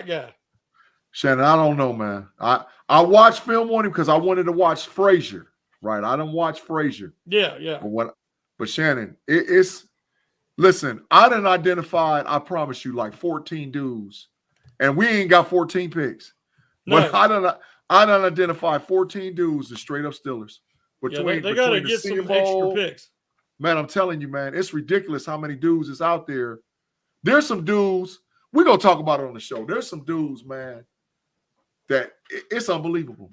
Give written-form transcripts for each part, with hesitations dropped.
guy. Shannon, I don't know, man. I watched film on him because I wanted to watch Frazier. Right, I don't watch Frazier. Yeah. But Shannon, it's listen. I done identified. I promise you, like 14 dudes, and we ain't got 14 picks. No. But I done identify 14 dudes as straight up Steelers. They got to get some extra picks. Man, I'm telling you, man, it's ridiculous how many dudes is out there. There's some dudes. We're gonna talk about it on the show. There's some dudes, man, that it's unbelievable.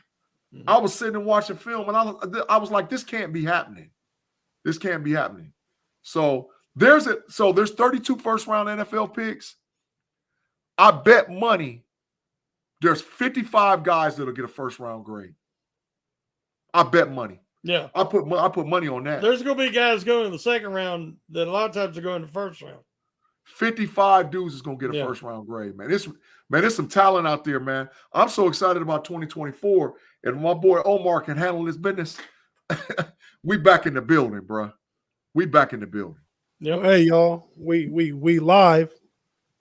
Mm-hmm. I was sitting and watching film, and I was like, this can't be happening. This can't be happening. So there's 32 first round NFL picks. I bet money there's 55 guys that'll get a first round grade. I bet money. Yeah. I put money on that. There's going to be guys going in the second round that a lot of times are going in the first round. 55 dudes is going to get a first round grade, man. There's some talent out there, man. I'm so excited about 2024. And my boy Omar can handle this business. We back in the building, bro. We back in the building. Yep. Hey, y'all. We live.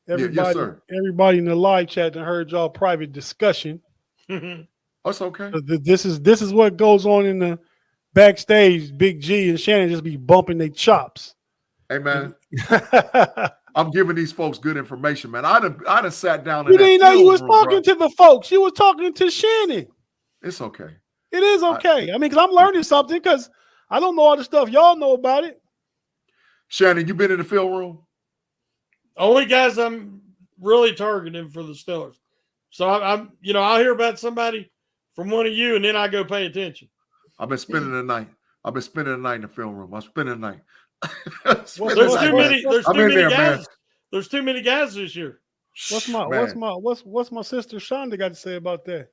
Everybody, yes, sir. Everybody in the live chat that heard y'all private discussion. That's okay. This is what goes on in the backstage. Big G and Shannon just be bumping their chops. Hey, man. I'm giving these folks good information, man. I done sat down. You didn't know you was talking to the folks. You was talking to Shannon. It's okay. It is okay. I mean, because I'm learning something because I don't know all the stuff y'all know about it. Shannon, you been in the film room? Only guys I'm really targeting for the Steelers. So I'm I'll hear about somebody from one of you, and then I go pay attention. I've been spending the night. in the film room. I'm spending the night. There's too many guys. There's too many guys this year. What's my sister Shonda got to say about that?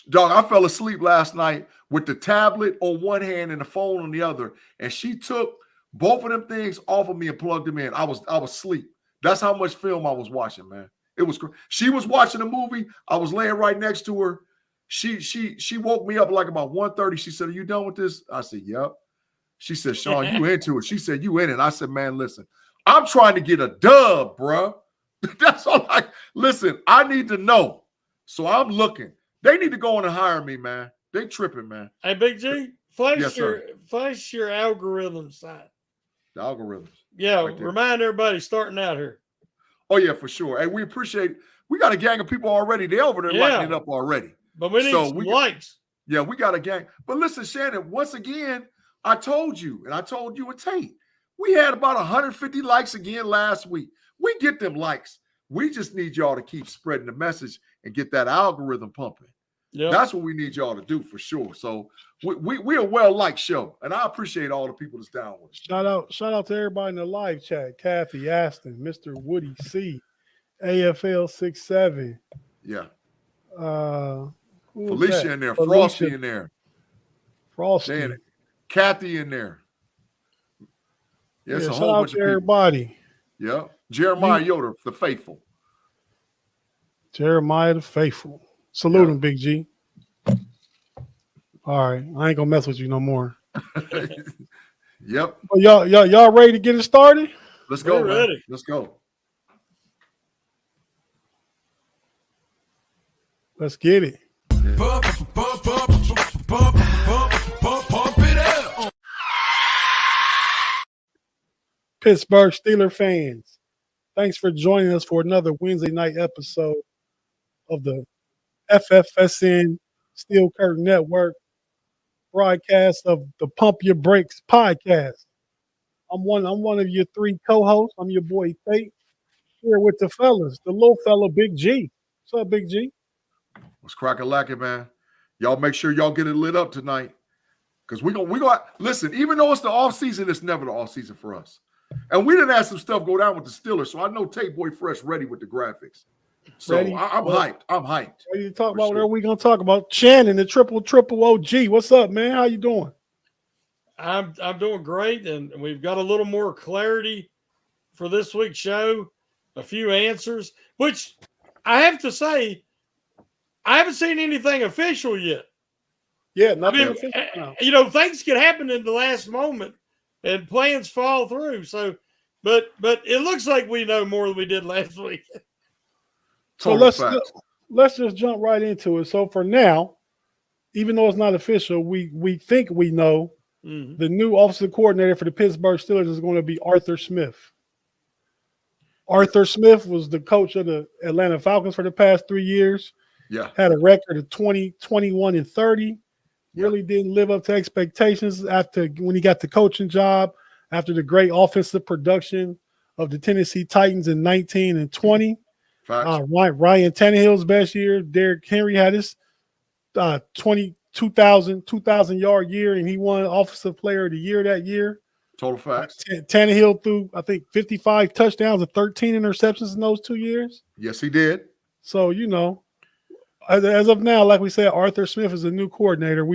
Dog, I fell asleep last night with the tablet on one hand and the phone on the other, and she took both of them things off of me and plugged them in. I was asleep. That's how much film I was watching, man. It was. She was watching a movie. I was laying right next to her. She woke me up like about 1:30. She said, "Are you done with this?" I said, "Yep." She said, "Sean, you into it?" She said, "You in it?" I said, "Man, listen, I'm trying to get a dub, bro. That's all. Listen, I need to know. So I'm looking. They need to go on and hire me, man. They tripping, man. Hey, Big G, flash your algorithm site. The algorithms. Yeah, right, remind everybody starting out here. Oh, yeah, for sure. Hey, we appreciate it. We got a gang of people already. They're over there lighting it up already. But we need some likes. Yeah, we got a gang. But listen, Shannon, once again, I told you, and I told you and Tate, we had about 150 likes again last week. We get them likes. We just need y'all to keep spreading the message and get that algorithm pumping. Yep. That's what we need y'all to do for sure. So we're a well-liked show, and I appreciate all the people that's down with us. Shout out to everybody in the live chat. Kathy Aston, Mr. Woody C, AFL 67. Yeah. Felicia in there, Frosty in there. Frosty. Kathy in there. Yes, a whole bunch of everybody. Yeah. Jeremiah Yoder, the faithful. Jeremiah the faithful. Salute him, Big G. All right. I ain't gonna mess with you no more. Yep. Oh, y'all ready to get it started? Let's go, man. Ready. Let's go. Let's get it. Pump it up. Pittsburgh Steelers fans, thanks for joining us for another Wednesday night episode of the FFSN Steel Curtain Network broadcast of the Pump Your Brakes podcast. I'm one of your three co-hosts. I'm your boy Tate, here with the fellas, the little fella Big G. What's up, Big G? What's cracking, man? Y'all make sure y'all get it lit up tonight. Because we got listen, even though it's the off season, it's never the off season for us. And we didn't have some stuff go down with the Steelers, so I know Tate Boy Fresh ready with the graphics. So I'm hyped. Ready to talk about whatever we're gonna talk about. Shannon, the triple OG. What's up, man? How you doing? I'm doing great, and we've got a little more clarity for this week's show. A few answers, which I have to say, I haven't seen anything official yet. Yeah, nothing official. No. Things can happen in the last moment, and plans fall through. So, but it looks like we know more than we did last week. So Total facts. let's just jump right into it. So for now, even though it's not official, we think we know the new offensive coordinator for the Pittsburgh Steelers is going to be Arthur Smith. Arthur Smith was the coach of the Atlanta Falcons for the past 3 years. Yeah. Had a record of 20, 21, and 30. Yeah. Really didn't live up to expectations when he got the coaching job after the great offensive production of the Tennessee Titans in 19 and 20. Facts. Ryan Tannehill's best year. Derrick Henry had his 2,000 yard year, and he won Offensive Player of the Year that year. Total facts. Tannehill threw, I think, 55 touchdowns and 13 interceptions in those 2 years. Yes, he did. So, as of now, like we said, Arthur Smith is a new coordinator.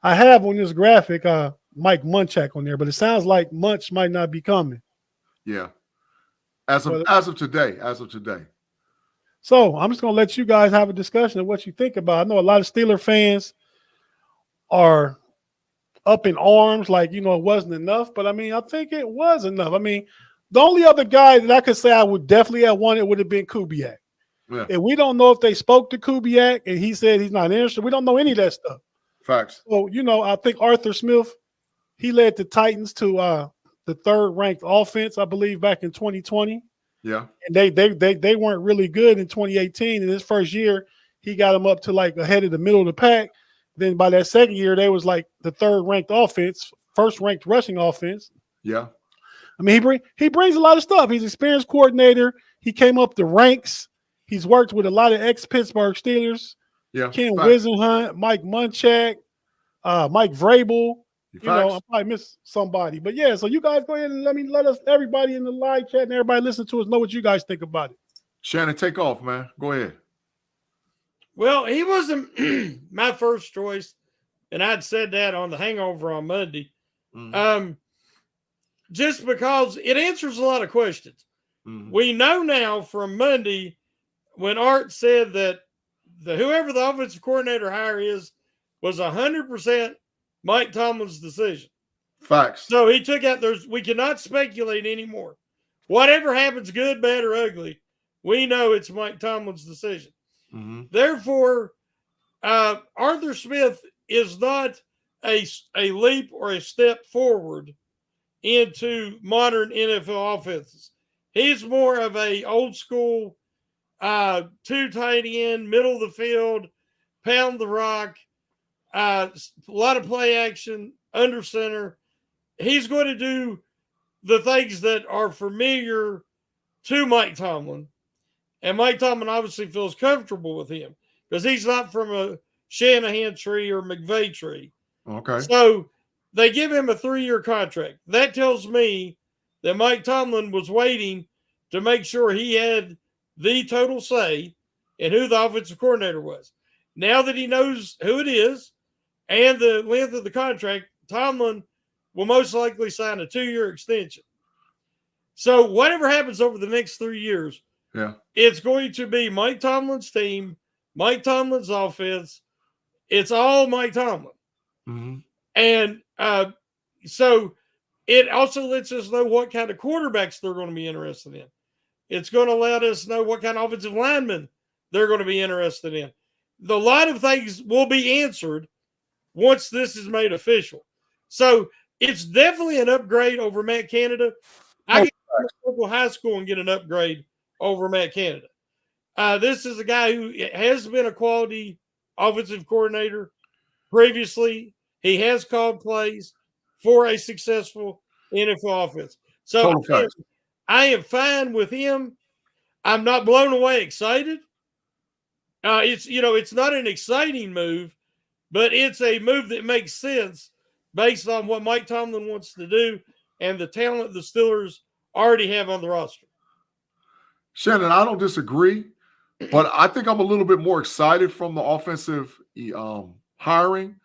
I have on this graphic Mike Munchak on there, but it sounds like Munch might not be coming. Yeah. As of today. So I'm just going to let you guys have a discussion of what you think about it. I know a lot of Steeler fans are up in arms, like, it wasn't enough. But, I think it was enough. The only other guy that I could say I would definitely have wanted would have been Kubiak. Yeah. And we don't know if they spoke to Kubiak and he said he's not interested. We don't know any of that stuff. Facts. So, I think Arthur Smith, he led the Titans to the third-ranked offense, I believe, back in 2020. Yeah. And they weren't really good in 2018. In his first year, he got them up to like ahead of the middle of the pack. Then by that second year, they was like the third-ranked offense, first-ranked rushing offense. Yeah. He brings a lot of stuff. He's an experienced coordinator. He came up the ranks. He's worked with a lot of ex-Pittsburgh Steelers. Yeah. Ken Wisenhunt, Mike Munchak, Mike Vrabel. I probably missed somebody. But yeah, so you guys go ahead and let us, everybody in the live chat and everybody listen to us, know what you guys think about it. Shannon, take off, man. Go ahead. Well, he wasn't my first choice, and I'd said that on the hangover on Monday. Mm-hmm. Just because it answers a lot of questions. Mm-hmm. We know now from Monday when Art said that whoever the offensive coordinator hire was 100% Mike Tomlin's decision. Facts. So he took out we cannot speculate anymore. Whatever happens, good, bad, or ugly, we know it's Mike Tomlin's decision. Mm-hmm. Therefore, Arthur Smith is not a leap or a step forward into modern NFL offenses. He's more of a old school, two tight end, middle of the field, pound the rock, a lot of play action, under center. He's going to do the things that are familiar to Mike Tomlin. And Mike Tomlin obviously feels comfortable with him because he's not from a Shanahan tree or McVay tree. Okay. So they give him a 3-year contract. That tells me that Mike Tomlin was waiting to make sure he had the total say in who the offensive coordinator was. Now that he knows who it is and the length of the contract, Tomlin will most likely sign a 2-year extension. So whatever happens over the next 3 years, it's going to be Mike Tomlin's team, Mike Tomlin's offense. It's all Mike Tomlin. Mm-hmm. And so it also lets us know what kind of quarterbacks they're going to be interested in. It's going to let us know what kind of offensive linemen they're going to be interested in. A lot of things will be answered once this is made official. So it's definitely an upgrade over Matt Canada. I can go to local high school and get an upgrade over Matt Canada. This is a guy who has been a quality offensive coordinator previously. He has called plays for a successful NFL offense. So I am fine with him. I'm not blown away excited. It's not an exciting move, but it's a move that makes sense based on what Mike Tomlin wants to do and the talent the Steelers already have on the roster. Shannon, I don't disagree, but I think I'm a little bit more excited from the offensive hiring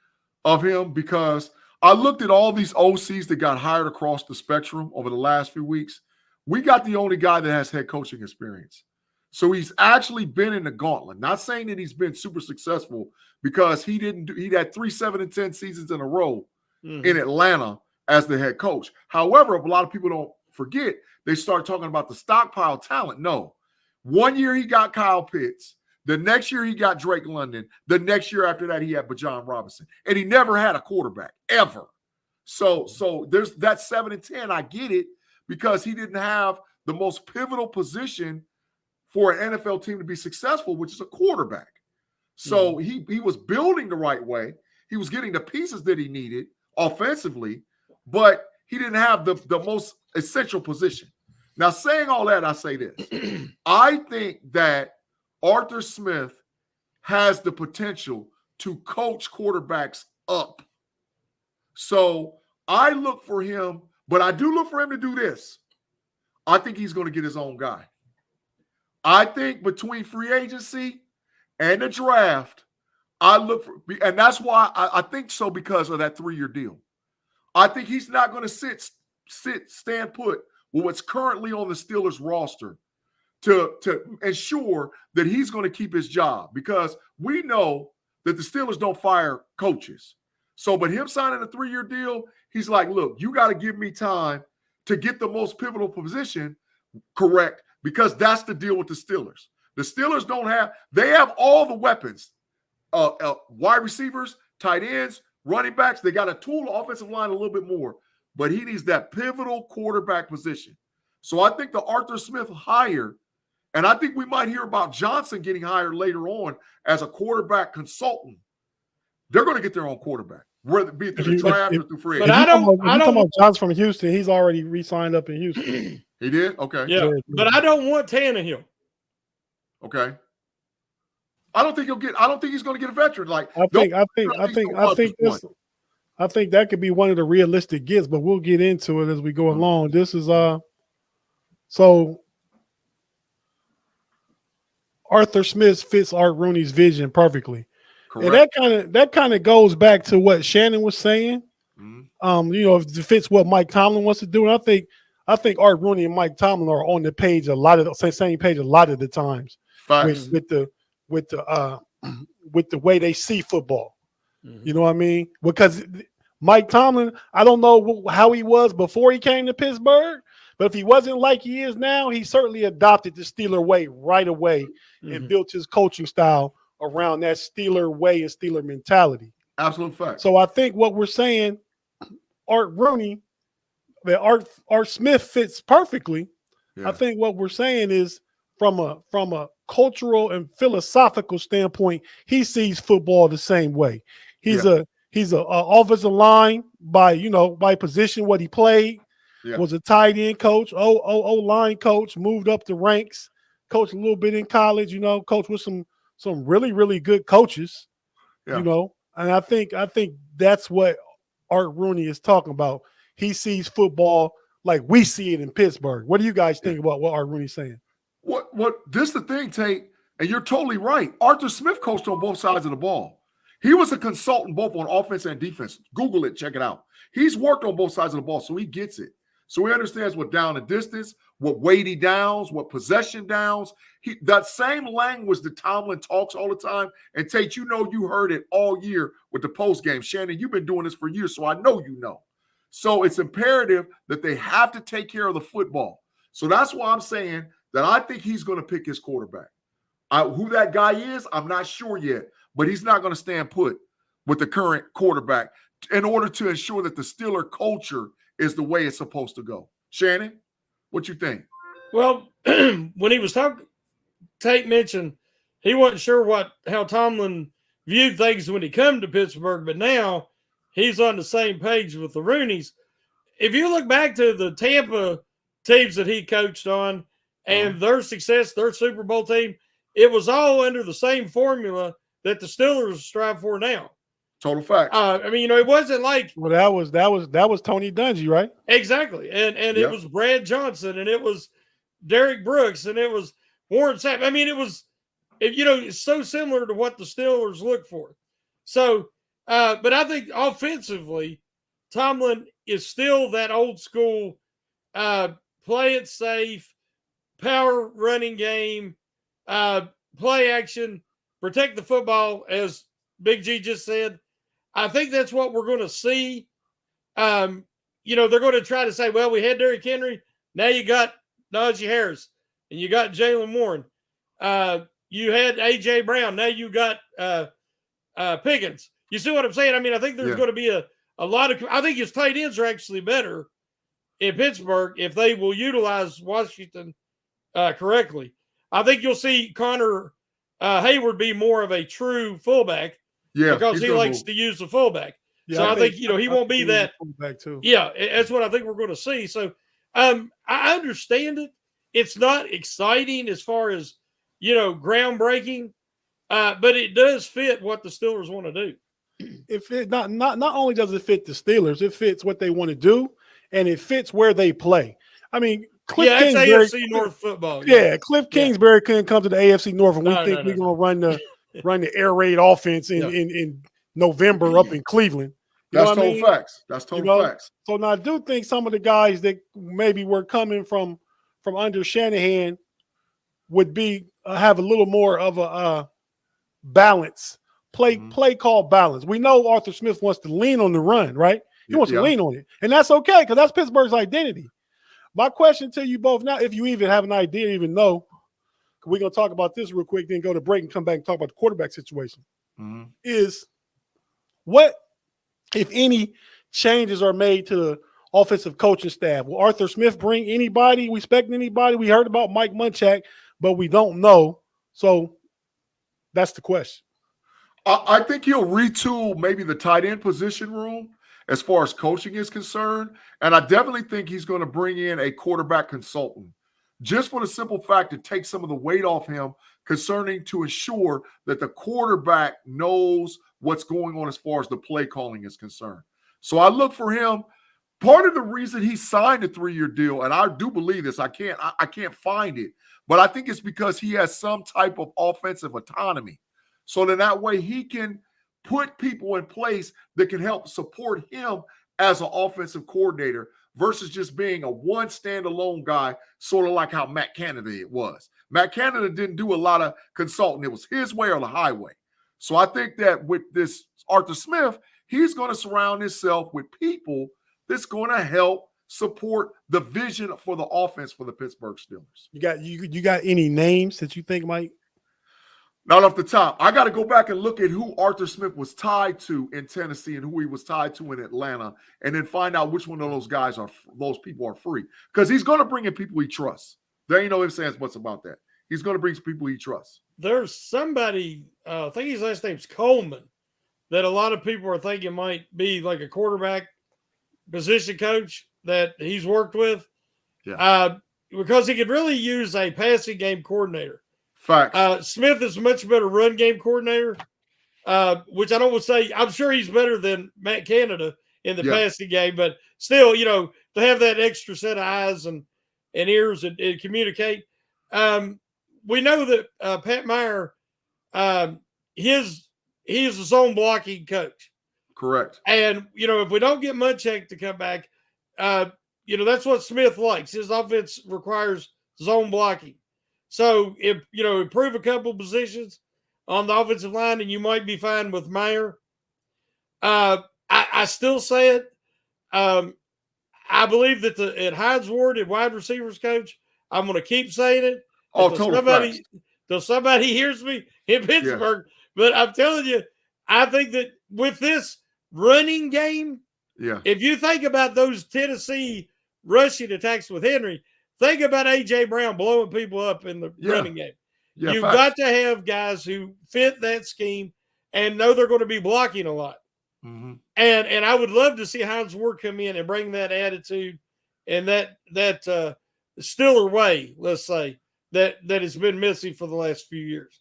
of him because I looked at all these OCs that got hired across the spectrum over the last few weeks. We got the only guy that has head coaching experience. So he's actually been in the gauntlet. Not saying that he's been super successful because he had 3 7-10 seasons in a row in Atlanta as the head coach. However, a lot of people don't forget, they start talking about the stockpile talent. No, 1 year he got Kyle Pitts. The next year he got Drake London. The next year after that he had Bijan Robinson. And he never had a quarterback, ever. So there's that 7 and 10. I get it because he didn't have the most pivotal position for an NFL team to be successful, which is a quarterback. So he was building the right way. He was getting the pieces that he needed offensively, but he didn't have the most essential position. Now, saying all that, I say this. I think that Arthur Smith has the potential to coach quarterbacks up. So I look for him, but I do look for him to do this. I think he's going to get his own guy. I think between free agency and the draft, I look for, and that's why I think so, because of that 3-year deal. I think he's not going to stand put with what's currently on the Steelers roster to ensure that he's going to keep his job, because we know that the Steelers don't fire coaches. So, but him signing a 3-year deal, he's like, look, you got to give me time to get the most pivotal position correct, because that's the deal with the Steelers. The Steelers they have all the weapons, wide receivers, tight ends, running backs. They got a tool offensive line a little bit more, but he needs that pivotal quarterback position. So I think the Arthur Smith hire, and I think we might hear about Johnson getting hired later on as a quarterback consultant. They're going to get their own quarterback, whether it be through the draft or through free agency. But I don't want Johnson from Houston. He's already re-signed up in Houston. He did? Okay. Yeah, but I don't want Tannehill. Okay. I don't think he's going to get a veteran. Like I think that could be one of the realistic gets, but we'll get into it as we go along. This is so Arthur Smith fits Art Rooney's vision perfectly. Correct. And that kind of goes back to what Shannon was saying. It fits what Mike Tomlin wants to do. And I think Art Rooney and Mike Tomlin are on the page same page a lot of the times with the way they see football. You know what I mean? Because Mike Tomlin, I don't know how he was before he came to Pittsburgh, but if he wasn't like he is now, he certainly adopted the Steeler way right away and built his coaching style around that Steeler way and Steeler mentality. Absolute fact. So I think what we're saying, Art Rooney, that Art Smith fits perfectly. Yeah. I think what we're saying is from a cultural and philosophical standpoint, he sees football the same way. He's a offensive line by position, what he played, was a tight end coach, line coach, moved up the ranks, coached a little bit in college, coached with some really, really good coaches, and I think that's what Art Rooney is talking about. He sees football like we see it in Pittsburgh. What do you guys think about what Art Rooney's saying? What this is the thing, Tate, and you're totally right. Arthur Smith coached on both sides of the ball. He was a consultant both on offense and defense. Google it, check it out. He's worked on both sides of the ball, so he gets it. So he understands what down and distance, what weighty downs, what possession downs. That same language that Tomlin talks all the time. And Tate, you heard it all year with the post game. Shannon, you've been doing this for years, so I know you know. So it's imperative that they have to take care of the football. So that's why I'm saying that I think he's going to pick his quarterback. Who that guy is, I'm not sure yet, but he's not going to stand put with the current quarterback in order to ensure that the Steeler culture is the way it's supposed to go. Shannon, what you think? Well, when he was talking, Tate mentioned he wasn't sure how Tomlin viewed things when he come to Pittsburgh, but now he's on the same page with the Rooneys. If you look back to the Tampa teams that he coached on and their success, their Super Bowl team, it was all under the same formula that the Steelers strive for now. Total fact. It wasn't like that was Tony Dungy, right? Exactly, and it was Brad Johnson, and it was Derek Brooks, and it was Warren Sapp. It's so similar to what the Steelers look for. So, but I think offensively, Tomlin is still that old school, play it safe, power running game, play action, protect the football, as Big G just said. I think that's what we're going to see. They're going to try to say, well, we had Derrick Henry. Now you got Najee Harris and you got Jalen Warren. you had A.J. Brown. Now you got Pickens. You see what I'm saying? I mean, I think there's going to be a lot of – I think his tight ends are actually better in Pittsburgh if they will utilize Washington correctly. I think you'll see Connor Hayward be more of a true fullback because he likes to use the fullback. Yeah, so I think he won't be that fullback too. Yeah, that's what I think we're going to see. So I understand it. It's not exciting as far as groundbreaking, but it does fit what the Steelers want to do. If it not only does it fit the Steelers, it fits what they want to do, and it fits where they play. I mean, Cliff Kingsbury, AFC North football. Yeah, Cliff Kingsbury couldn't come to the AFC North, and we think we're going to run the air raid offense in November up in Cleveland. That's total facts. That's total facts. So now I do think some of the guys that maybe were coming from under Shanahan would be have a little more of a balance, play call balance. We know Arthur Smith wants to lean on the run, right? He wants to lean on it, and that's okay because that's Pittsburgh's identity. My question to you both now, if you even have an idea, even know, we're going to talk about this real quick, then go to break and come back and talk about the quarterback situation, is what, if any, changes are made to the offensive coaching staff? Will Arthur Smith bring anybody? We expect anybody? We heard about Mike Munchak, but we don't know. So that's the question. I think he'll retool maybe the tight end position room as far as coaching is concerned. And I definitely think he's going to bring in a quarterback consultant just for the simple fact to take some of the weight off him concerning to ensure that the quarterback knows what's going on as far as the play calling is concerned. So I look for him. Part of the reason he signed a 3-year deal, and I do believe this, I can't find it, but I think it's because he has some type of offensive autonomy. So that way he can put people in place that can help support him as an offensive coordinator versus just being a one standalone guy, sort of like how Matt Canada it was. Matt Canada didn't do a lot of consulting. It was his way or the highway. So I think that with this Arthur Smith, he's going to surround himself with people that's going to help support the vision for the offense for the Pittsburgh Steelers. You got any names that you think might? Not off the top. I got to go back and look at who Arthur Smith was tied to in Tennessee and who he was tied to in Atlanta, and then find out which one of those people are free. Because he's going to bring in people he trusts. There ain't no ifs, ands, buts about that. He's going to bring some people he trusts. There's somebody, I think his last name's Coleman, that a lot of people are thinking might be like a quarterback position coach that he's worked with. Yeah. Because he could really use a passing game coordinator. Facts. Smith is a much better run game coordinator, which I don't want to say. I'm sure he's better than Matt Canada in the passing game, but still, to have that extra set of eyes and ears and communicate. We know that Pat Meyer, he's a zone blocking coach. Correct. And, if we don't get Munchak to come back, that's what Smith likes. His offense requires zone blocking. So, improve a couple positions on the offensive line, and you might be fine with Meyer. I still say it. I believe that at Hines Ward, at wide receivers coach, I'm going to keep saying it. Till somebody hears me in Pittsburgh. But I'm telling you, I think that with this running game, if you think about those Tennessee rushing attacks with Henry, think about A.J. Brown blowing people up in the running game. Yeah, you've got to have guys who fit that scheme and know they're going to be blocking a lot. Mm-hmm. And I would love to see Hines Ward come in and bring that attitude and that Steeler way, let's say, that has been missing for the last few years.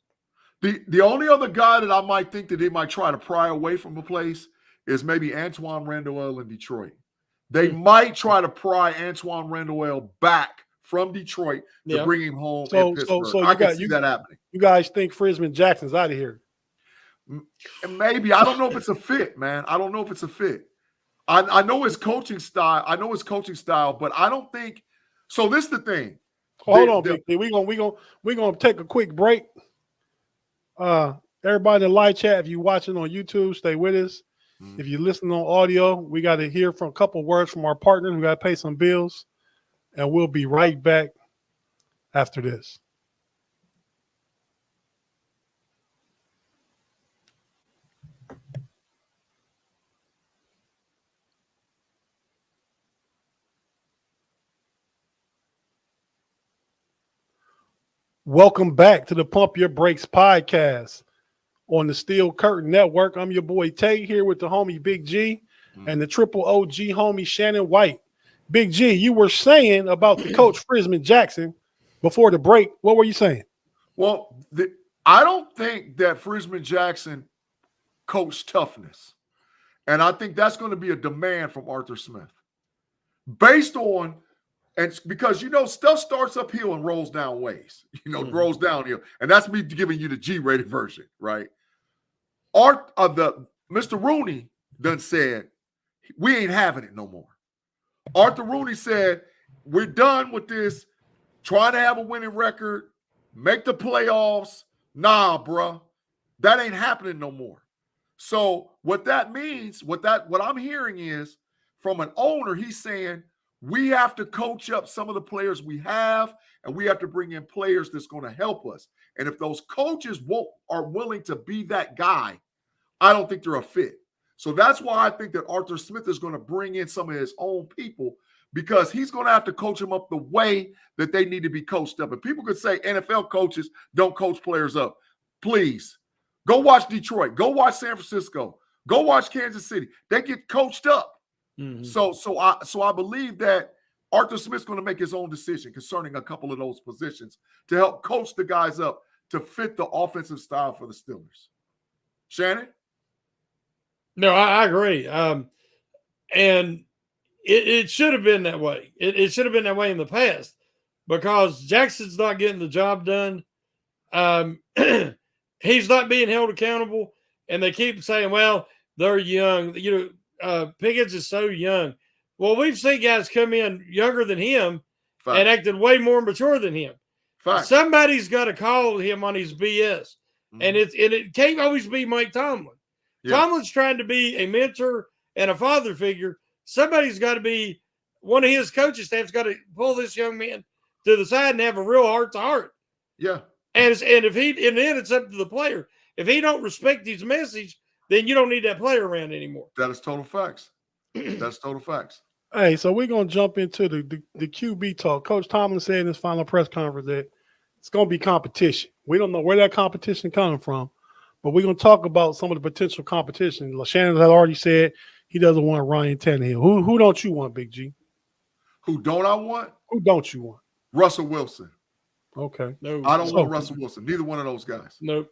The only other guy that I might think that they might try to pry away from a place is maybe Antoine Randall in Detroit. They might try to pry Antoine Randall back from Detroit to bring him home in Pittsburgh. So I can see that happening. You guys think Frisman Jackson's out of here? Maybe. I don't know if it's a fit, man. I don't know if it's a fit. I know his coaching style. But I don't think – so this is the thing. Hold on, Big D. We're gonna take a quick break. Everybody in the live chat, if you're watching on YouTube, stay with us. Mm-hmm. If you're listening on audio, we got to hear from a couple words from our partners. We got to pay some bills, and we'll be right back after this. Welcome back to the Pump Your Brakes podcast on the Steel Curtain Network. I'm your boy Tate here with the homie Big G and the triple OG homie Shannon White. Big G, you were saying about the coach Frisman Jackson before the break. What were you saying? Well, I don't think that Frisman Jackson coached toughness. And I think that's going to be a demand from Arthur Smith. Based on, and because, stuff starts uphill and rolls down ways, rolls downhill. And that's me giving you the G-rated version, right? Mr. Rooney done said, we ain't having it no more. Arthur Rooney said, we're done with this, trying to have a winning record, make the playoffs. Nah, bruh, that ain't happening no more. So what that means, what I'm hearing is from an owner, he's saying, we have to coach up some of the players we have, and we have to bring in players that's going to help us. And if those coaches are willing to be that guy, I don't think they're a fit. So that's why I think that Arthur Smith is going to bring in some of his own people, because he's going to have to coach them up the way that they need to be coached up. And people could say NFL coaches don't coach players up. Please, go watch Detroit. Go watch San Francisco. Go watch Kansas City. They get coached up. Mm-hmm. So I believe that Arthur Smith's going to make his own decision concerning a couple of those positions to help coach the guys up to fit the offensive style for the Steelers. Shannon? No, I agree. And it should have been that way. It should have been that way in the past, because Jackson's not getting the job done. He's not being held accountable, and they keep saying, well, they're young. Pickens is so young. Well, we've seen guys come in younger than him and acted way more mature than him. Somebody's got to call him on his BS. Mm-hmm. And it can't always be Mike Tomlin. Yeah. Tomlin's trying to be a mentor and a father figure. Somebody's got to be, one of his coaching staff's got to pull this young man to the side and have a real heart-to-heart. Yeah. And then it's up to the player. If he don't respect his message, then you don't need that player around anymore. That is total facts. That's total facts. Hey, so we're going to jump into the QB talk. Coach Tomlin said in his final press conference that it's going to be competition. We don't know where that competition coming from, but we're going to talk about some of the potential competition. Shannon had already said he doesn't want Ryan Tannehill. Who don't you want, Big G? Who don't I want? Who don't you want? Russell Wilson. Okay. No, I don't want Russell Wilson. Neither one of those guys. Nope.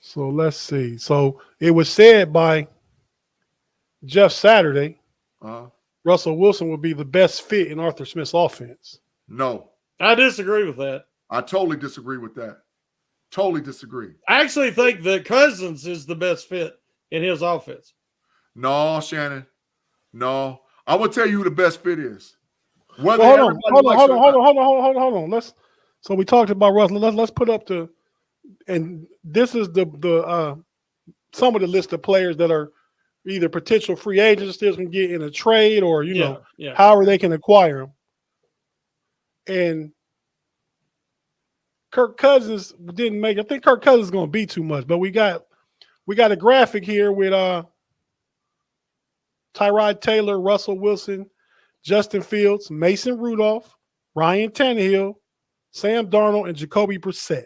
So let's see. So it was said by Jeff Saturday, Russell Wilson would be the best fit in Arthur Smith's offense. No. I disagree with that. I totally disagree with that. Totally disagree. I actually think that Cousins is the best fit in his offense. No, Shannon. No. I will tell you who the best fit is. Hold on. So we talked about Russell. Let's put up and this is the some of the list of players that are either potential free agents still can get in a trade, or however they can acquire them. And Kirk Cousins didn't make. I think Kirk Cousins is going to be too much, but we got a graphic here with Tyrod Taylor, Russell Wilson, Justin Fields, Mason Rudolph, Ryan Tannehill, Sam Darnold, and Jacoby Brissett.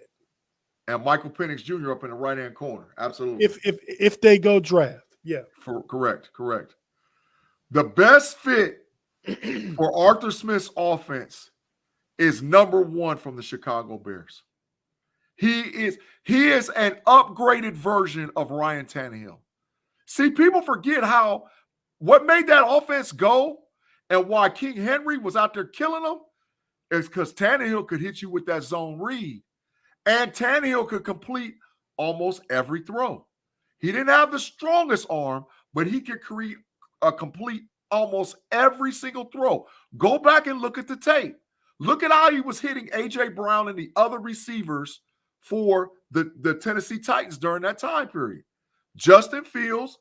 And Michael Penix Jr. up in the right-hand corner. Absolutely. If they go draft. Yeah. Correct. The best fit for Arthur Smith's offense is number one from the Chicago Bears. He is an upgraded version of Ryan Tannehill. See, people forget what made that offense go and why King Henry was out there killing them is because Tannehill could hit you with that zone read. And Tannehill could complete almost every throw. He didn't have the strongest arm, but he could complete almost every single throw. Go back and look at the tape. Look at how he was hitting A.J. Brown and the other receivers for the Tennessee Titans during that time period. Justin Fields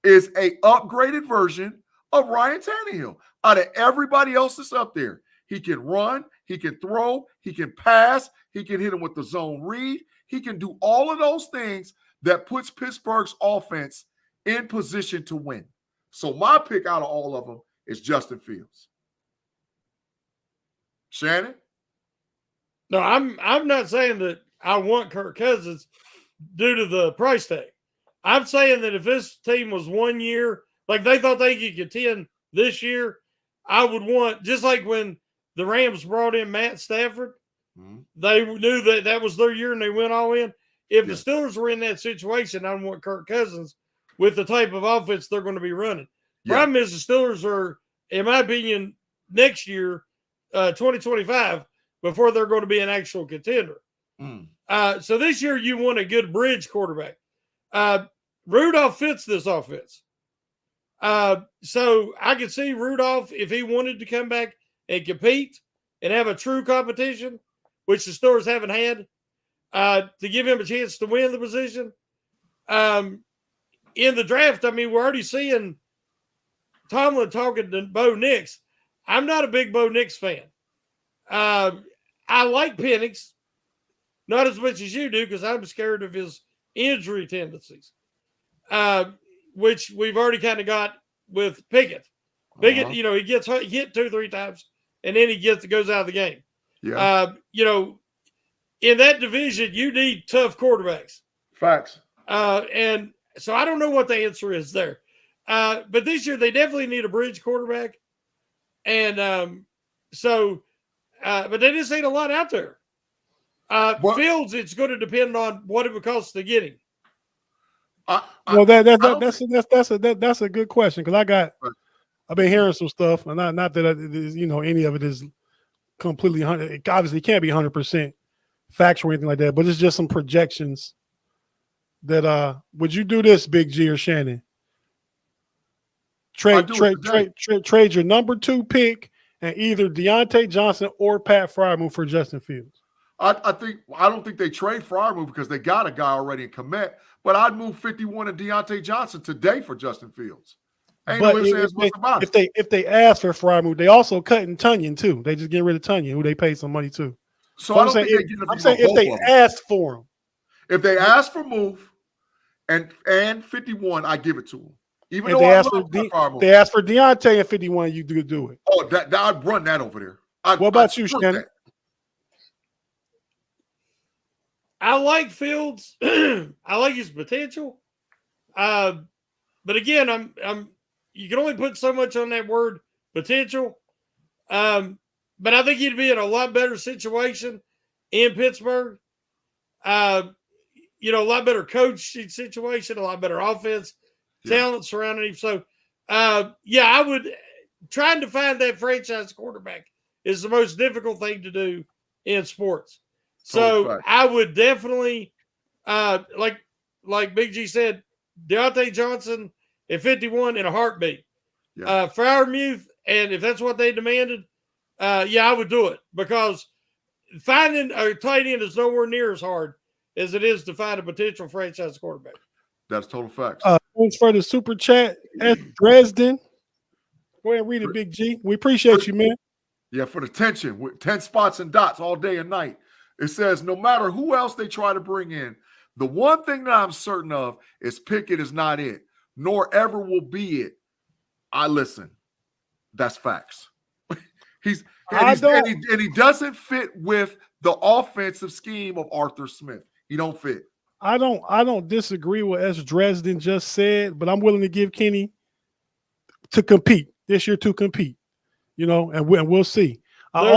is an upgraded version of Ryan Tannehill. Out of everybody else that's up there, he can run, he can throw, he can pass, he can hit him with the zone read. He can do all of those things that puts Pittsburgh's offense in position to win. So my pick out of all of them is Justin Fields. Shannon? No, I'm not saying that I want Kirk Cousins due to the price tag. I'm saying that if this team was 1 year, like they thought they could contend this year, I would want, just like when the Rams brought in Matt Stafford, they knew that that was their year and they went all in. If the Steelers were in that situation, I want Kirk Cousins with the type of offense they're going to be running. Problem is the Steelers are, in my opinion, next year, 2025, before they're going to be an actual contender. So this year you want a good bridge quarterback. Rudolph fits this offense. So I could see Rudolph, if he wanted to come back and compete and have a true competition, which the Steelers haven't had, to give him a chance to win the position. In the draft, I mean, we're already seeing Tomlin talking to Bo Nix. I'm not a big Bo Nix fan. I like Penix, not as much as you do, because I'm scared of his injury tendencies, which we've already kind of got with Pickett. Pickett, he gets hit 2-3 times, and then he goes out of the game. In that division, you need tough quarterbacks. Facts. And so I don't know what the answer is there. But this year, they definitely need a bridge quarterback. And but they just ain't a lot out there. Fields, it's going to depend on what it would cost to get him. Well, that's a good question, because I've been hearing some stuff, and not that any of it is completely 100. It obviously can't be 100% factual or anything like that, but it's just some projections. That would you do this, Big G or Shannon? Trade your number 2 pick and either Deontay Johnson or Pat Freiermuth for Justin Fields. I don't think they trade Freiermuth because they got a guy already in commit, but I'd move 51 and Deontay Johnson today for Justin Fields. If they ask for Freiermuth, they also cutting Tunyon too. They just get rid of Tunyon, who they pay some money to. So I'm saying if they asked for him. If they ask for move and 51, I give it to them. Even if though they ask for Deontay and 51, you do it. Oh, I'd run that over there. What about you, Shannon? I like Fields. I like his potential. But again, you can only put so much on that word potential. But I think he'd be in a lot better situation in Pittsburgh. A lot better coaching situation, a lot better offense, talent surrounding him. So, I would trying to find that franchise quarterback is the most difficult thing to do in sports. So I would definitely, like Big G said, Deontay Johnson at 51 in a heartbeat. Freiermuth, and if that's what they demanded, I would do it, because finding a tight end is nowhere near as hard as it is to find a potential franchise quarterback. That's total facts. Thanks for the super chat at Dresden. Go ahead and read it, Big G. We appreciate you, man. Yeah, for the tension with 10 spots and dots all day and night. It says, no matter who else they try to bring in, the one thing that I'm certain of is Pickett is not it, nor ever will be it. I listen. That's facts. He doesn't fit with the offensive scheme of Arthur Smith. He don't fit. I don't disagree with S. Dresden just said, but I'm willing to give Kenny to compete this year and we'll see. I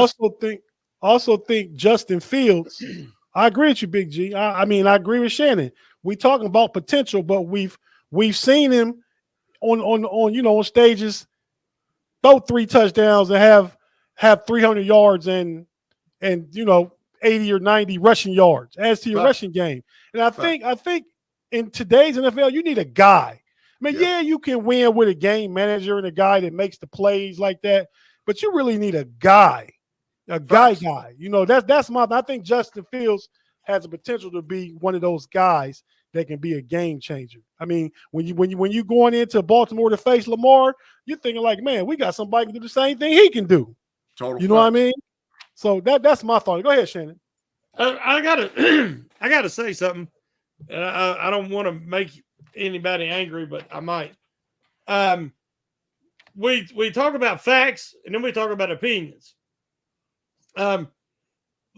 also think Justin Fields. I agree with you, Big G. I agree with Shannon. We talking about potential, but we've seen him on stages throw 3 touchdowns and have 300 yards and 80 or 90 rushing yards. Adds to your rushing game. And I think in today's NFL, you need a guy. You can win with a game manager and a guy that makes the plays like that, but you really need a guy. Guy. That's I think Justin Fields has the potential to be one of those guys that can be a game changer. When you going into Baltimore to face Lamar, you're thinking like, man, we got somebody who can do the same thing he can do. Total what I mean? So that's my thought. Go ahead, Shannon. I gotta say something. I don't want to make anybody angry, but I might. We talk about facts and then we talk about opinions.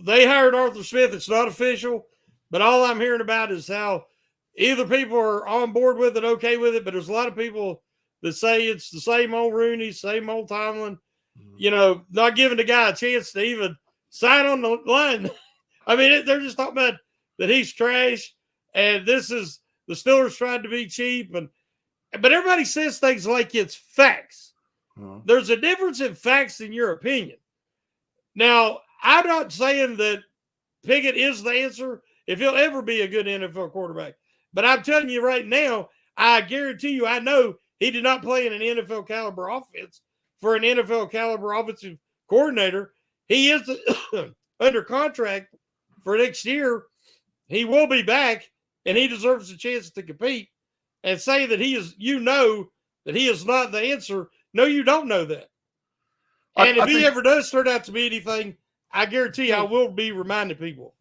they hired Arthur Smith. It's not official, but all I'm hearing about is how either people are on board with it, okay with it, but there's a lot of people that say it's the same old Rooney, same old Tomlin, not giving the guy a chance to even sign on the line. I mean, they're just talking about that he's trash, and this is the Steelers trying to be cheap, but everybody says things like it's facts. There's a difference in facts and your opinion. Now, I'm not saying that Pickett is the answer if he'll ever be a good NFL quarterback, but I'm telling you right now, I guarantee you, I know he did not play in an NFL caliber offense for an NFL caliber offensive coordinator. He is under contract for next year. He will be back, and he deserves a chance to compete. And say that he is, that he is not the answer. No, you don't know that. And if he ever does turn out to be anything, I guarantee I will be reminding people.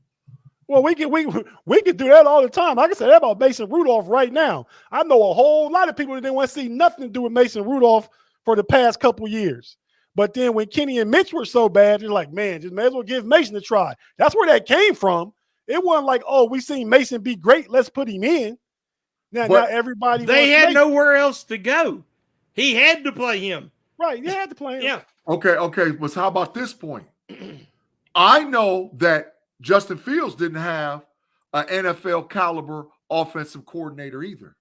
Well, we can do that all the time. I can say that about Mason Rudolph right now. I know a whole lot of people that didn't want to see nothing to do with Mason Rudolph for the past couple years. But then when Kenny and Mitch were so bad, you're like, man, just may as well give Mason a try. That's where that came from. It wasn't like, oh, we seen Mason be great, let's put him in. Now everybody. They had nowhere else to go. He had to play him. Right, he had to play him. Yeah. Okay. But how about this point? I know that Justin Fields didn't have an NFL caliber offensive coordinator either.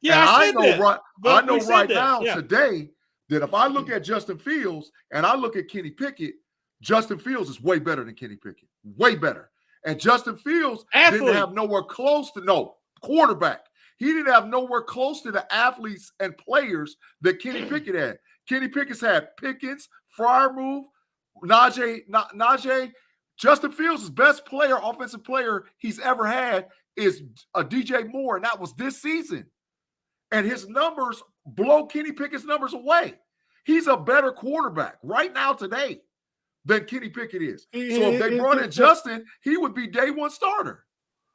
Yeah, and I know right now yeah. today that if I look at Justin Fields and I look at Kenny Pickett, Justin Fields is way better than Kenny Pickett. Way better. And Justin Fields didn't have nowhere close to quarterback. He didn't have nowhere close to the athletes and players that Kenny Pickett had. Kenny Pickett's had Pickens, Freiermuth, Najee. Justin Fields' best player, offensive player he's ever had is a DJ Moore, and that was this season. And his numbers blow Kenny Pickett's numbers away. He's a better quarterback right now today than Kenny Pickett is. So if they brought in Justin, he would be day one starter.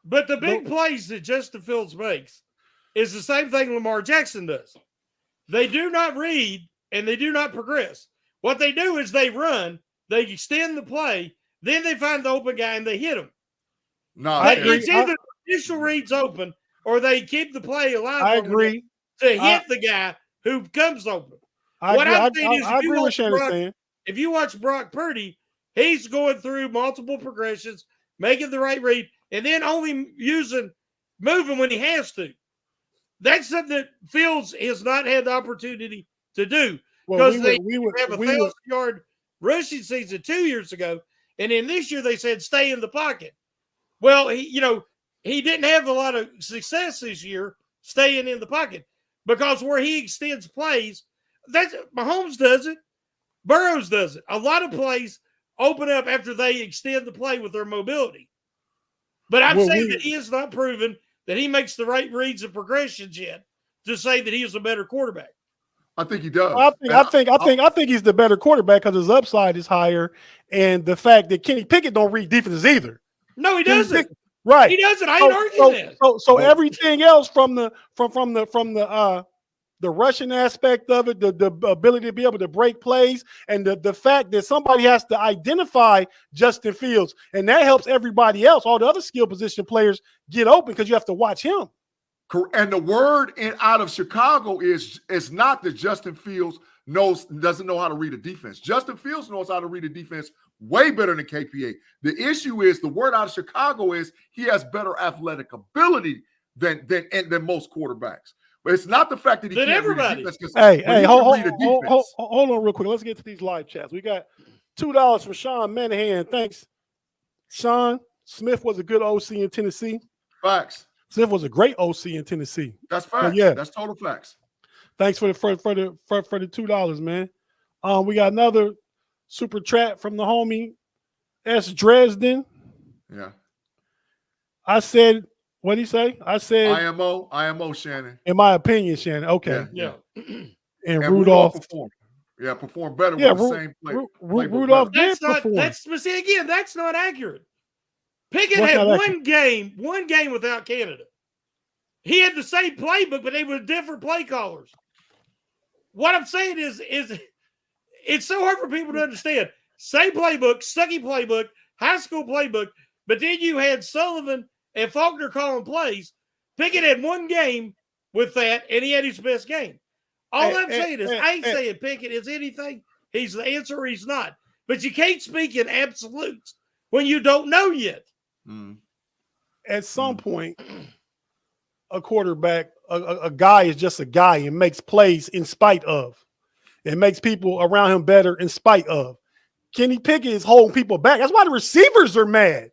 But the big plays that Justin Fields makes is the same thing Lamar Jackson does. They do not read and they do not progress. What they do is they run, they extend the play, then they find the open guy and they hit him. No, it's either the initial reads open or they keep the play alive. I agree. To hit the guy who comes open. I agree with Shannon saying. If you watch Brock Purdy, he's going through multiple progressions, making the right read, and then only moving when he has to. That's something that Fields has not had the opportunity to do because they have a 1,000-yard rushing season 2 years ago, and then this year they said stay in the pocket. Well, he didn't have a lot of success this year staying in the pocket because where he extends plays, Mahomes does it, Burrows does it. A lot of plays open up after they extend the play with their mobility. But I'm saying that he has not proven that he makes the right reads and progressions yet to say that he is a better quarterback. I think he does. I think he's the better quarterback because his upside is higher, and the fact that Kenny Pickett don't read defenses either. No, he doesn't. Right, he doesn't. I ain't arguing that. So everything else from the rushing aspect of it, the ability to be able to break plays, and the fact that somebody has to identify Justin Fields, and that helps everybody else, all the other skill position players get open because you have to watch him. And the word out of Chicago is not that Justin Fields doesn't know how to read a defense. Justin Fields knows how to read a defense way better than KPA. The issue is the word out of Chicago is he has better athletic ability than most quarterbacks. But it's not the fact that he can't read a defense. Hold on real quick. Let's get to these live chats. We got $2 from Sean Manahan. Thanks, Sean. Smith was a good OC in Tennessee. Facts. Smith was a great OC in Tennessee. That's facts. Yeah, that's total facts. Thanks for the $2, man. We got another super chat from the homie S. Dresden. Yeah. I said, what did he say? I said IMO, Shannon. In my opinion, Shannon. Okay. Yeah. And Rudolph performed better with the same play. Rudolph did perform. That's not accurate. Pickett had one game without Canada. He had the same playbook, but they were different play callers. What I'm saying is it's so hard for people to understand. Same playbook, sucky playbook, high school playbook, but then you had Sullivan and Faulkner calling plays. Pickett had one game with that, and he had his best game. All I'm saying is, I ain't saying Pickett is anything. He's the answer or he's not. But you can't speak in absolutes when you don't know yet. At some point, a quarterback, a guy is just a guy and makes plays in spite of. It makes people around him better in spite of. Kenny Pickett is holding people back. That's why the receivers are mad.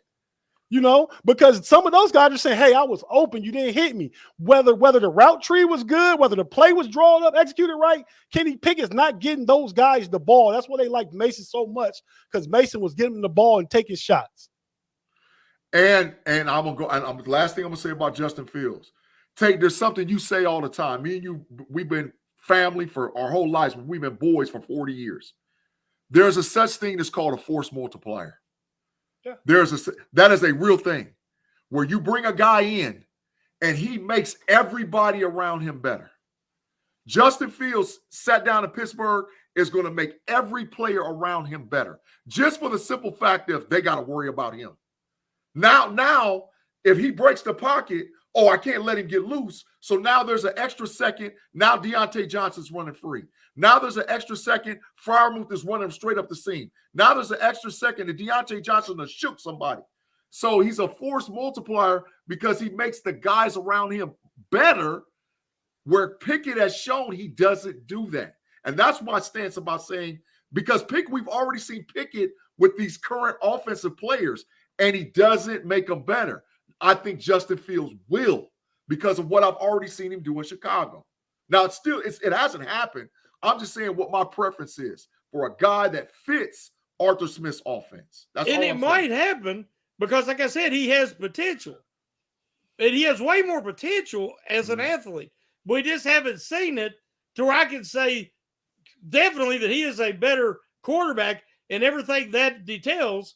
Because some of those guys are saying, hey, I was open. You didn't hit me. Whether the route tree was good, whether the play was drawn up, executed right, Kenny Pickett's not getting those guys the ball. That's why they like Mason so much, because Mason was getting the ball and taking shots. And I'm going to go, and the last thing I'm going to say about Justin Fields. Tate, there's something you say all the time. Me and you, we've been family for our whole lives. We've been boys for 40 years. There's a such thing that's called a force multiplier. Yeah. That is a real thing where you bring a guy in and he makes everybody around him better. Justin Fields sat down in Pittsburgh is going to make every player around him better, just for the simple fact that they got to worry about him. Now, if he breaks the pocket, I can't let him get loose. So now there's an extra second. Now Deontay Johnson's running free. Now there's an extra second. Freiermuth is running straight up the seam. Now there's an extra second that Deontay Johnson will shoot somebody. So he's a force multiplier because he makes the guys around him better, where Pickett has shown he doesn't do that. And that's my stance about saying, because we've already seen Pickett with these current offensive players, and he doesn't make them better. I think Justin Fields will, because of what I've already seen him do in Chicago. Now, it hasn't happened. I'm just saying what my preference is for a guy that fits Arthur Smith's offense. That's all I'm saying. Might happen because, like I said, he has potential. And he has way more potential as an athlete. We just haven't seen it to where I can say definitely that he is a better quarterback in everything that details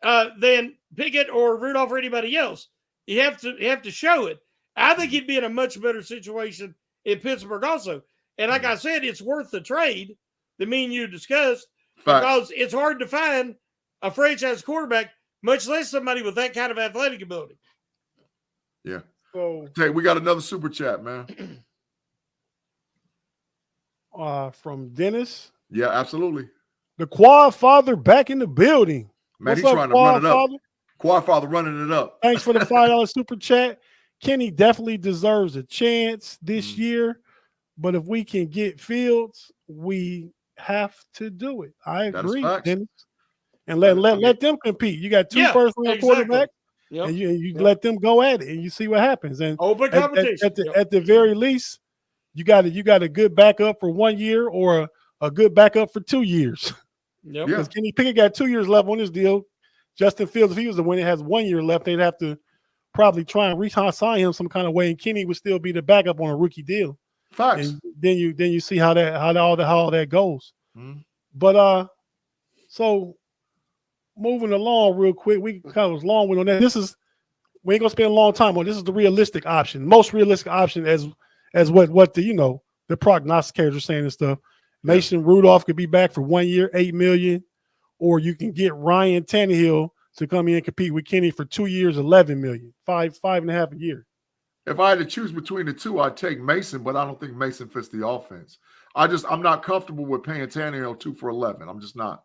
than Pickett or Rudolph or anybody else. You have to show it. I think he'd be in a much better situation in Pittsburgh also. And like I said, it's worth the trade that me and you discussed. Facts. Because it's hard to find a franchise quarterback, much less somebody with that kind of athletic ability. Yeah. So, Tate, we got another super chat, man. From Dennis. Yeah, absolutely. The Quad Father back in the building. Man, What's he's up, trying to Quad run it up. Father? Quad Father running it up. Thanks for the $5 super chat. Kenny definitely deserves a chance this year, but if we can get Fields, we have to do it. I agree, Dennis. And let them compete. You got two first-round quarterbacks, and you let them go at it, and you see what happens. And open competition. At the very least, you got a good backup for 1 year or a good backup for 2 years. Yep. Because Kenny Pickett got 2 years left on his deal. Justin Fields, if he was the winner, has 1 year left. They'd have to probably try and re-sign him some kind of way, and Kenny would still be the backup on a rookie deal. Facts. And then you see how all that goes. Mm-hmm. But so moving along real quick, we kind of long on that. We ain't gonna spend a long time on this. Is the realistic option, most realistic option as what the the prognosticators are saying and stuff. Mason Rudolph could be back for 1 year, $8 million, or you can get Ryan Tannehill to come in and compete with Kenny for 2 years, $11 million, five and a half a year. If I had to choose between the two, I'd take Mason, but I don't think Mason fits the offense. I'm not comfortable with paying Tannehill 2 for $11. I'm just not.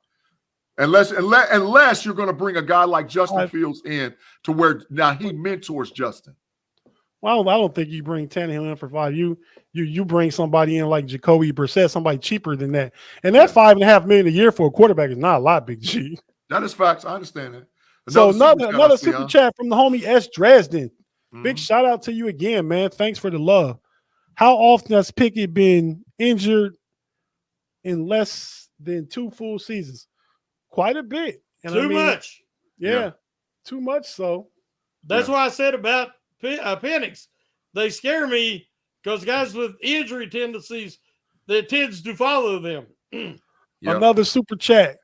Unless you're going to bring a guy like Justin Fields in to where now he mentors Justin. Well, I don't think you bring Tannehill in for 5. You bring somebody in like Jacoby Brissett, somebody cheaper than that. And that $5.5 million a year for a quarterback is not a lot, Big G. That is facts. I understand that. Another super chat from the homie S. Dresden. Mm-hmm. Big shout out to you again, man. Thanks for the love. How often has Pickett been injured in less than 2 full seasons? Quite a bit. And too much. Yeah, too much so. That's why I said about Penix. They scare me because guys with injury tendencies, that tends to follow them. Another super chat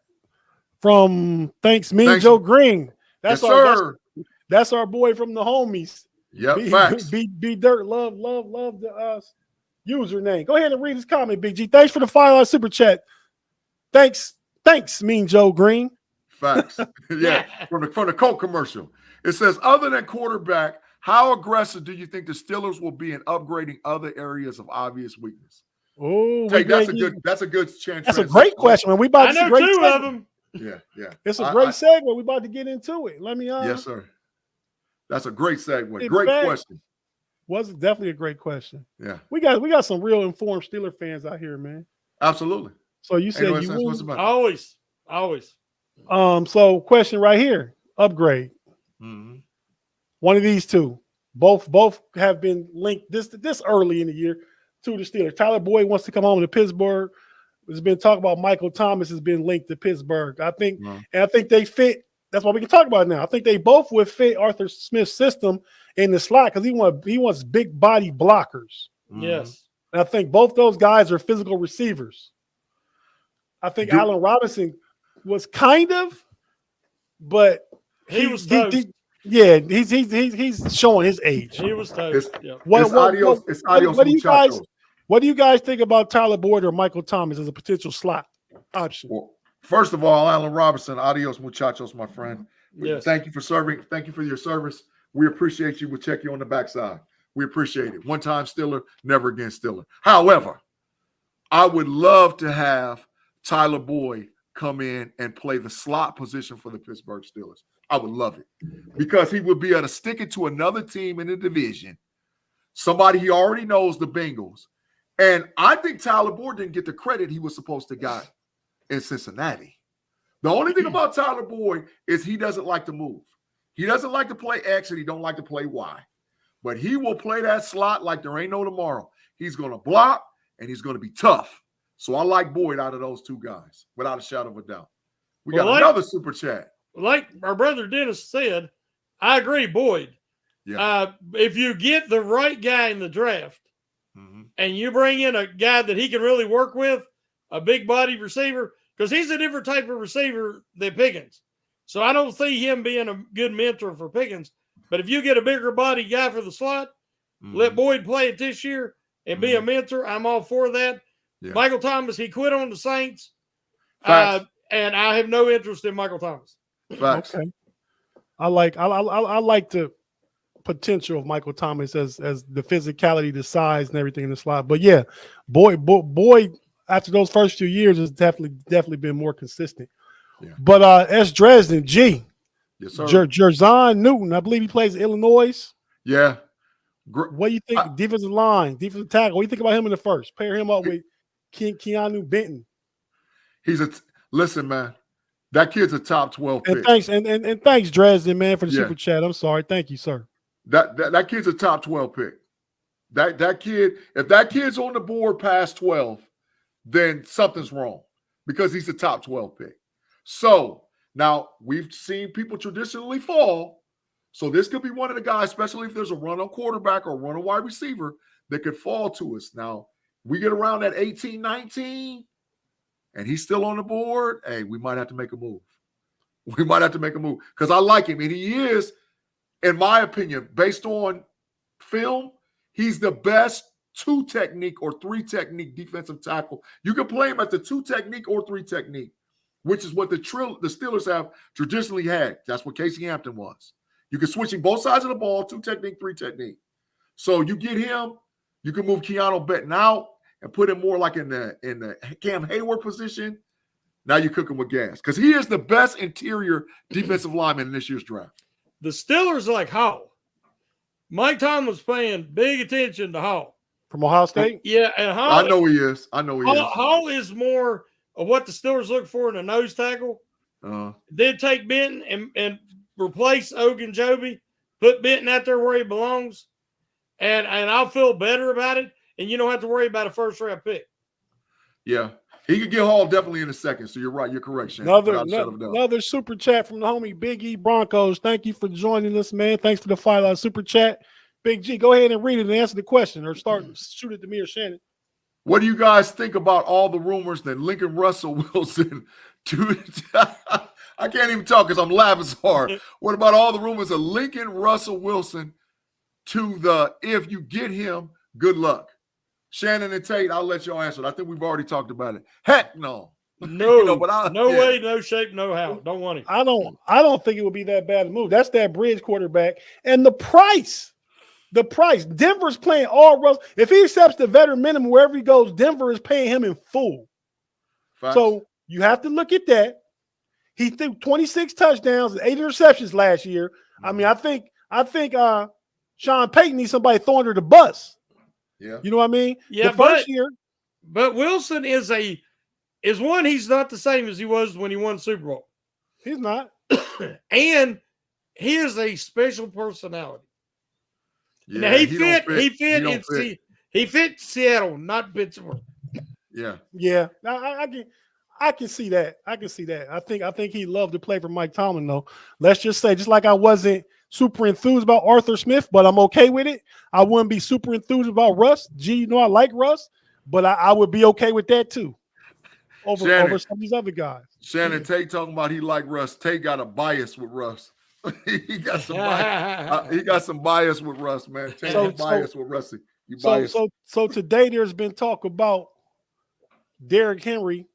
from Thanks Joe Green. That's that's our boy from the homies. Yep, facts. B Dirt, love the username. Go ahead and read his comment, Big G. Thanks for the $5 super chat. Thanks, Mean Joe Green. Facts. Yeah, from the Coke commercial. It says, other than quarterback, how aggressive do you think the Steelers will be in upgrading other areas of obvious weakness? Oh, Hey, that's a good chance. That's a great question, man. We about I to see know great 2 segment. of them. Yeah. It's a great segue. We're about to get into it. Let me Yes, sir. That's a great segue. Great question. Was definitely a great question. Yeah. We got some real informed Steeler fans out here, man. Absolutely. So you said you always. So question right here. Upgrade. Mm-hmm. One of these two. Both have been linked this early in the year to the Steelers. Tyler Boyd wants to come home to Pittsburgh. There's been talk about Michael Thomas has been linked to Pittsburgh. I think they fit. That's why we can talk about it now. I think they both would fit Arthur Smith's system in the slot because he wants big body blockers. Yes. And I think both those guys are physical receivers. I think Allen Robinson was kind of, but he's showing his age. He was toast. What do you guys think about Tyler Boyd or Michael Thomas as a potential slot option? Well, first of all, Allen Robinson, adios muchachos, my friend. Yes. Thank you for serving. Thank you for your service. We appreciate you. We'll check you on the backside. We appreciate it. One time Steeler, never again Steeler. However, I would love to have Tyler Boyd come in and play the slot position for the Pittsburgh Steelers. I would love it because he would be able to stick it to another team in the division, somebody he already knows, the Bengals. And I think Tyler Boyd didn't get the credit he was supposed to get in Cincinnati. The only thing about Tyler Boyd is he doesn't like to move. He doesn't like to play X and he don't like to play Y. But he will play that slot like there ain't no tomorrow. He's going to block and he's going to be tough. So I like Boyd out of those two guys, without a shadow of a doubt. We got another super chat. Like our brother Dennis said, I agree, Boyd. Yeah. If you get the right guy in the draft and you bring in a guy that he can really work with, a big body receiver, because he's a different type of receiver than Pickens. So I don't see him being a good mentor for Pickens. But if you get a bigger body guy for the slot, let Boyd play it this year and be a mentor, I'm all for that. Yeah. Michael Thomas, he quit on the Saints. And I have no interest in Michael Thomas. Facts. Okay. I like the potential of Michael Thomas as the physicality, the size, and everything in the slot. But yeah, Boyd after those first few years has definitely been more consistent. Yeah. But S. Dresden, G. Yes, sir. Jerzon Newton, I believe he plays Illinois. Yeah. What do you think? Defensive line, defensive tackle. What do you think about him in the first? Pair him up with Keanu Benton. Listen, man. That kid's a top 12 pick. And thanks, Dresden, man, for the super chat. I'm sorry. Thank you, sir. That kid's a top 12 pick. That kid, if that kid's on the board past 12, then something's wrong because he's a top 12 pick. So now we've seen people traditionally fall. So this could be one of the guys, especially if there's a run on quarterback or run on wide receiver that could fall to us. Now we get around that 18, 19, and he's still on the board. Hey, we might have to make a move. We might have to make a move because I like him. And he is, in my opinion, based on film, he's the best 2 technique or 3 technique defensive tackle. You can play him at the 2 technique or 3 technique, which is what the Steelers have traditionally had. That's what Casey Hampton was. You can switch him both sides of the ball, 2 technique, 3 technique. So you get him, you can move Keanu Benton out and put him more like in the Cam Hayward position. Now you're cooking with gas because he is the best interior defensive lineman in this year's draft. The Steelers are like Hall. Mike Tomlin's paying big attention to Hall. From Ohio State? Yeah, and Hall. I know he is. Hall is more of what the Steelers look for in a nose tackle. Then take Benton and replace Ogunjobi, put Benton out there where he belongs, and I'll feel better about it, and you don't have to worry about a first-round pick. Yeah. He could get Hall definitely in a second, so you're right. You're correct, Shannon. Another super chat from the homie Big E Broncos. Thank you for joining us, man. Thanks for the $5 super chat. Big G, go ahead and read it and answer the question or shoot it to me or Shannon. What do you guys think about all the rumors that Lincoln Russell Wilson I can't even talk because I'm laughing so hard. What about all the rumors of Lincoln Russell Wilson if you get him, good luck? Shannon and Tate, I'll let y'all answer it. I think we've already talked about it. Heck no. No, but no way, no shape, no how. Don't want him. I don't think it would be that bad a move. That's that bridge quarterback. And the price. Denver's playing all Russ. If he accepts the veteran minimum wherever he goes, Denver is paying him in full. Facts. So you have to look at that. He threw 26 touchdowns and 8 interceptions last year. I mean, I think Sean Payton needs somebody to throw under the bus. Yeah. You know what I mean? Yeah, the first year. But Wilson is one, he's not the same as he was when he won the Super Bowl. He's not. And he is a special personality. Yeah, now, he fit Seattle, not Pittsburgh. Yeah. Yeah. I can see that. I think he'd love to play for Mike Tomlin, though. Let's just say, just like I wasn't super enthused about Arthur Smith, but I'm okay with it. I wouldn't be super enthused about Russ. Gee, I like Russ, but I would be okay with that too. Over some of these other guys. Shannon Tate talking about he like Russ. Tate got a bias with Russ. he got some bias. He got some bias with Russ, man. Tate got bias with Russie. So today there's been talk about Derrick Henry.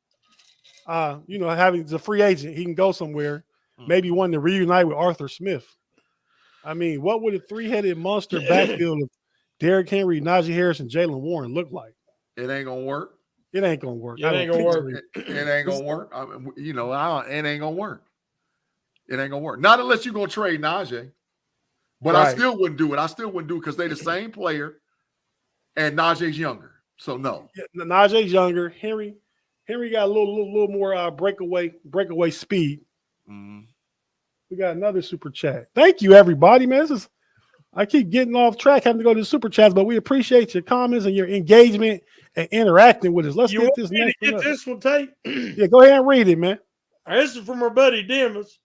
Having the free agent, he can go somewhere. Maybe one to reunite with Arthur Smith. I mean, what would a three-headed monster backfield of Derrick Henry, Najee Harris, and Jalen Warren look like? It ain't gonna work. It ain't gonna work. It ain't gonna work. It ain't gonna work. It ain't gonna work. It ain't gonna work. Not unless you're gonna trade Najee. But right. I still wouldn't do it because they're the same player, and Najee's younger. So no. Yeah, Najee's younger. Henry got a little more breakaway speed. Mm-hmm. We got another super chat. Thank you, everybody, man. I keep getting off track, having to go to the super chats, but we appreciate your comments and your engagement and interacting with us. Let's get this next one. This one, Tate? Yeah, go ahead and read it, man. This is from our buddy Dennis.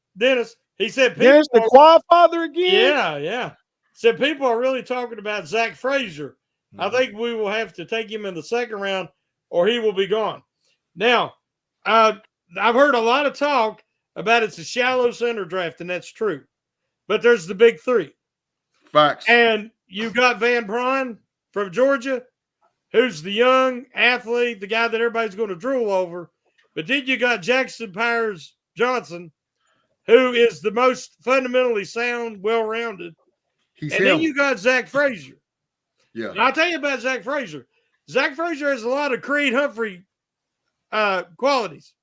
He said, "Dennis, the quad father again." Yeah. Said people are really talking about Zach Frazier. Mm-hmm. I think we will have to take him in the second round, or he will be gone. Now, I've heard a lot of talk about it's a shallow center draft, and that's true. But there's the big three. Facts. And you got Van Bron from Georgia, who's the young athlete, the guy that everybody's going to drool over. But then you got Jackson Powers Johnson, who is the most fundamentally sound, well-rounded. Then you got Zach Frazier. Yeah. And I'll tell you about Zach Frazier. Zach Frazier has a lot of Creed Humphrey qualities.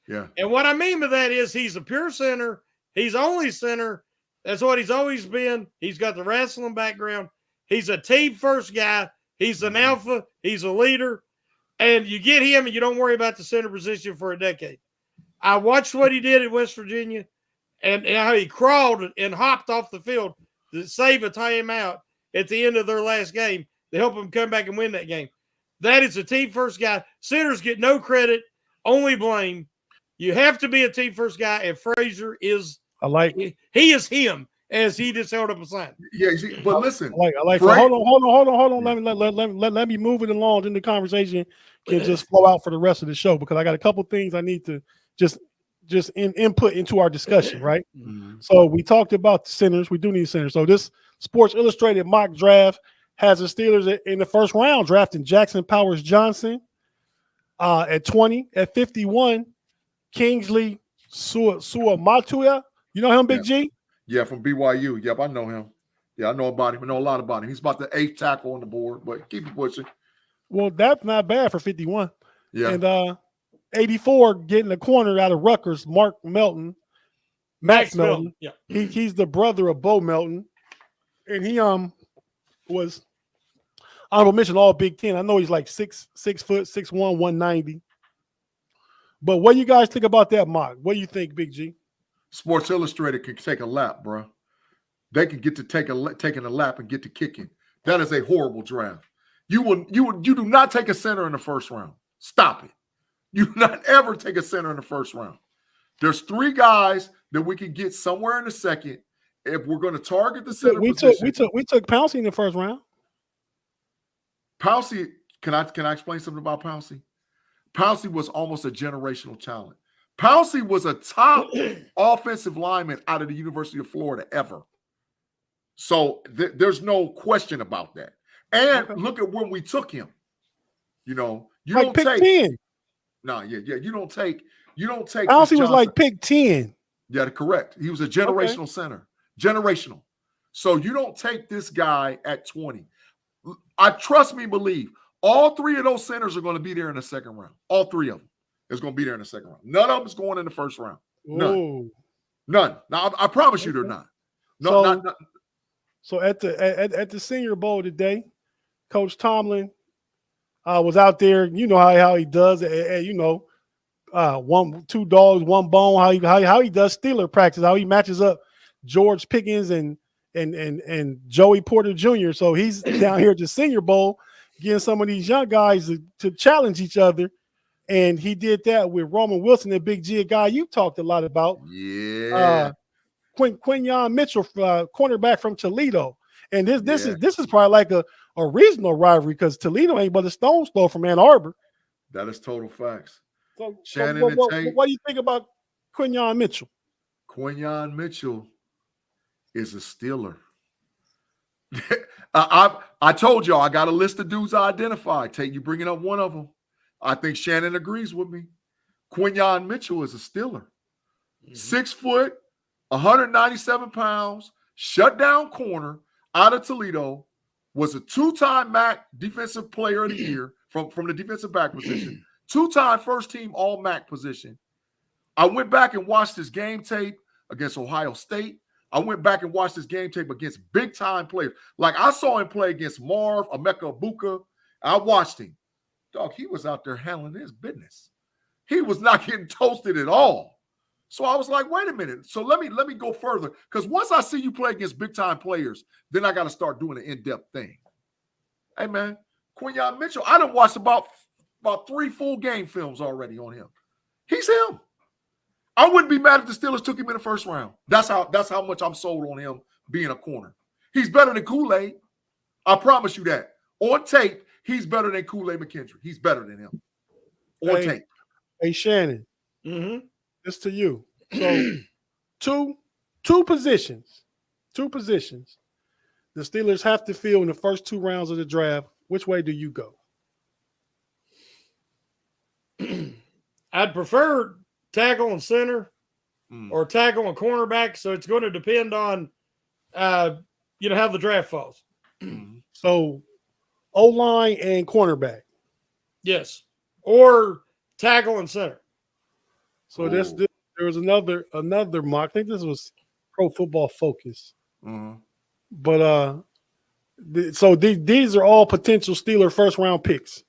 Yeah. And what I mean by that is he's a pure center. He's only center. That's what he's always been. He's got the wrestling background. He's a team first guy. He's an alpha. He's a leader. And you get him and you don't worry about the center position for a decade. I watched what he did at West Virginia and how he crawled and hopped off the field to save a timeout at the end of their last game to help them come back and win that game. That is a team first guy. Centers get no credit, only blame. You have to be a team first guy, and Frazier is. He is him as he just held up a sign. Yeah, but listen. I like. Hold on. Let me move it along. Then the conversation can just flow out for the rest of the show because I got a couple things I need to just input into our discussion. Right. Mm-hmm. So we talked about the centers. We do need centers. So this Sports Illustrated mock draft has the Steelers in the first round drafting Jackson Powers Johnson at 20. At 51, Kingsley Suamatuya. You know him, Big G? Yeah, from BYU. Yep, I know him. Yeah, I know about him. I know a lot about him. He's about the 8th tackle on the board, but keep it pushing. Well, that's not bad for 51. Yeah. And 84, getting a corner out of Rutgers, Max Melton. Yeah. He's the brother of Bo Melton. And he was honorable mention all Big Ten. I know he's like 6 foot, 6'1", 190. But what do you guys think about that mock? What do you think, Big G? Sports Illustrated can take a lap, bro. They can get to taking a lap and get to kicking. That is a horrible draft. You do not take a center in the first round. Stop it. You do not ever take a center in the first round. There's 3 guys that we can get somewhere in the second. If we're going to target the center position, we took Pouncey in the first round. Pouncey, can I explain something about Pouncey? Pouncey was almost a generational talent. Pouncey was a top offensive lineman out of the University of Florida ever. So there's no question about that. And look at when we took him. You like don't pick take 10. Nah, yeah. You don't take. I honestly was like pick 10. Yeah, correct. He was a generational center. Generational. So you don't take this guy at 20. I trust me, believe all three of those centers are going to be there in the second round. All three of them is going to be there in the second round. None of them is going in the first round. None. None. Now I promise you they're not. No, not. So at the Senior Bowl today, Coach Tomlin was out there. You know how he does it. You know, two dogs, one bone. How he does Steeler practice. How he matches up George Pickens and Joey Porter Jr. So he's down here at the Senior Bowl getting some of these young guys to challenge each other. And he did that with Roman Wilson and Big G, a guy you talked a lot about. Yeah. Quinyon Mitchell, cornerback from Toledo. And this is probably like a regional rivalry because Toledo ain't but a stone's throw from Ann Arbor. That is total facts. So, Shannon and Tate. What do you think about Quinyon Mitchell? Quinyon Mitchell is a Steeler. I told y'all I got a list of dudes I identified. Tate, you bringing up one of them. I think Shannon agrees with me. Quinyon Mitchell is a Steeler. 6 foot, 197 pounds, shutdown corner out of Toledo, was a 2-time MAC Defensive Player of the Year from the defensive back position, 2-time first-team All-MAC position. I went back and watched his game tape against Ohio State. I went back and watched his game tape against big-time players. Like I saw him play against Marv, Emeka Ibuka. I watched him. Dog, he was out there handling his business. He was not getting toasted at all. So I was like, wait a minute. So let me go further. Because once I see you play against big-time players, then I got to start doing an in-depth thing. Hey, man, Quinyon Mitchell, I done watched about 3 full game films already on him. He's him. I wouldn't be mad if the Steelers took him in the first round. That's how much I'm sold on him being a corner. He's better than Kool-Aid. I promise you that. On tape, he's better than Kool-Aid McKendry. He's better than him. On tape. Hey, Shannon. This to you. So two positions. The Steelers have to fill in the first 2 rounds of the draft. Which way do you go? I'd prefer tackle and center or tackle and cornerback. So it's going to depend on, how the draft falls. So O-line and cornerback. Yes. Or tackle and center. So there was another mock. I think this was Pro Football Focus. But these are all potential Steeler first round picks.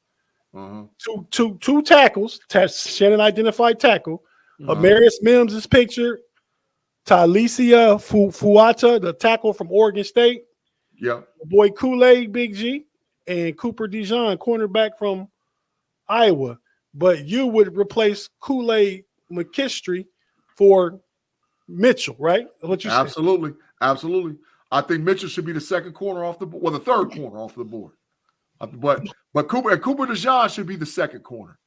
Two tackles. Shannon identified tackle. Amarius Mims is pictured. Talisia Fuata, the tackle from Oregon State. Yeah. Boy Kool-Aid, Big G, and Cooper DeJean, cornerback from Iowa. But you would replace Kool-Aid McKinstry for Mitchell, right? What you Absolutely. I think Mitchell should be the second corner off the board, well, the third corner off the board. But Cooper DeJean should be the second corner.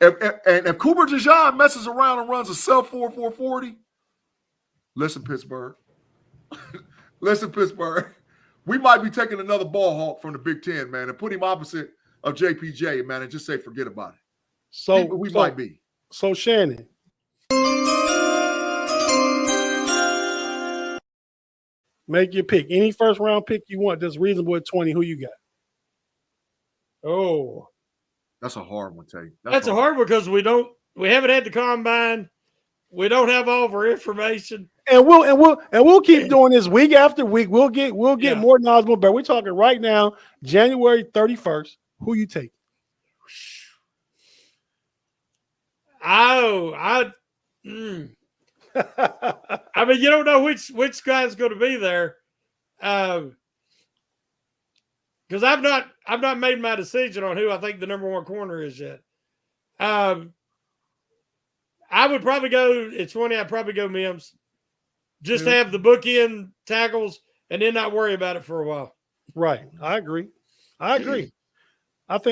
If Cooper DeJean messes around and runs a sub 4.40, listen, Pittsburgh. We might be taking another ball hawk from the Big Ten, man, and put him opposite of JPJ, man, and just say forget about it. So we might be. So Shannon, make your pick. Any first round pick you want that's reasonable at 20. Who you got? Oh, that's a hard one, Tate. That's a hard one because we haven't had the combine. We don't have all of our information. And we'll keep doing this week after week. We'll get more knowledgeable, but we're talking right now, January 31st. Who you take? I mean, you don't know which guy's going to be there, because I've not made my decision on who I think the number 1 corner is yet. I would probably go at 20. I'd probably go Mims, just to have the bookend tackles and then not worry about it for a while. Right, I agree. I think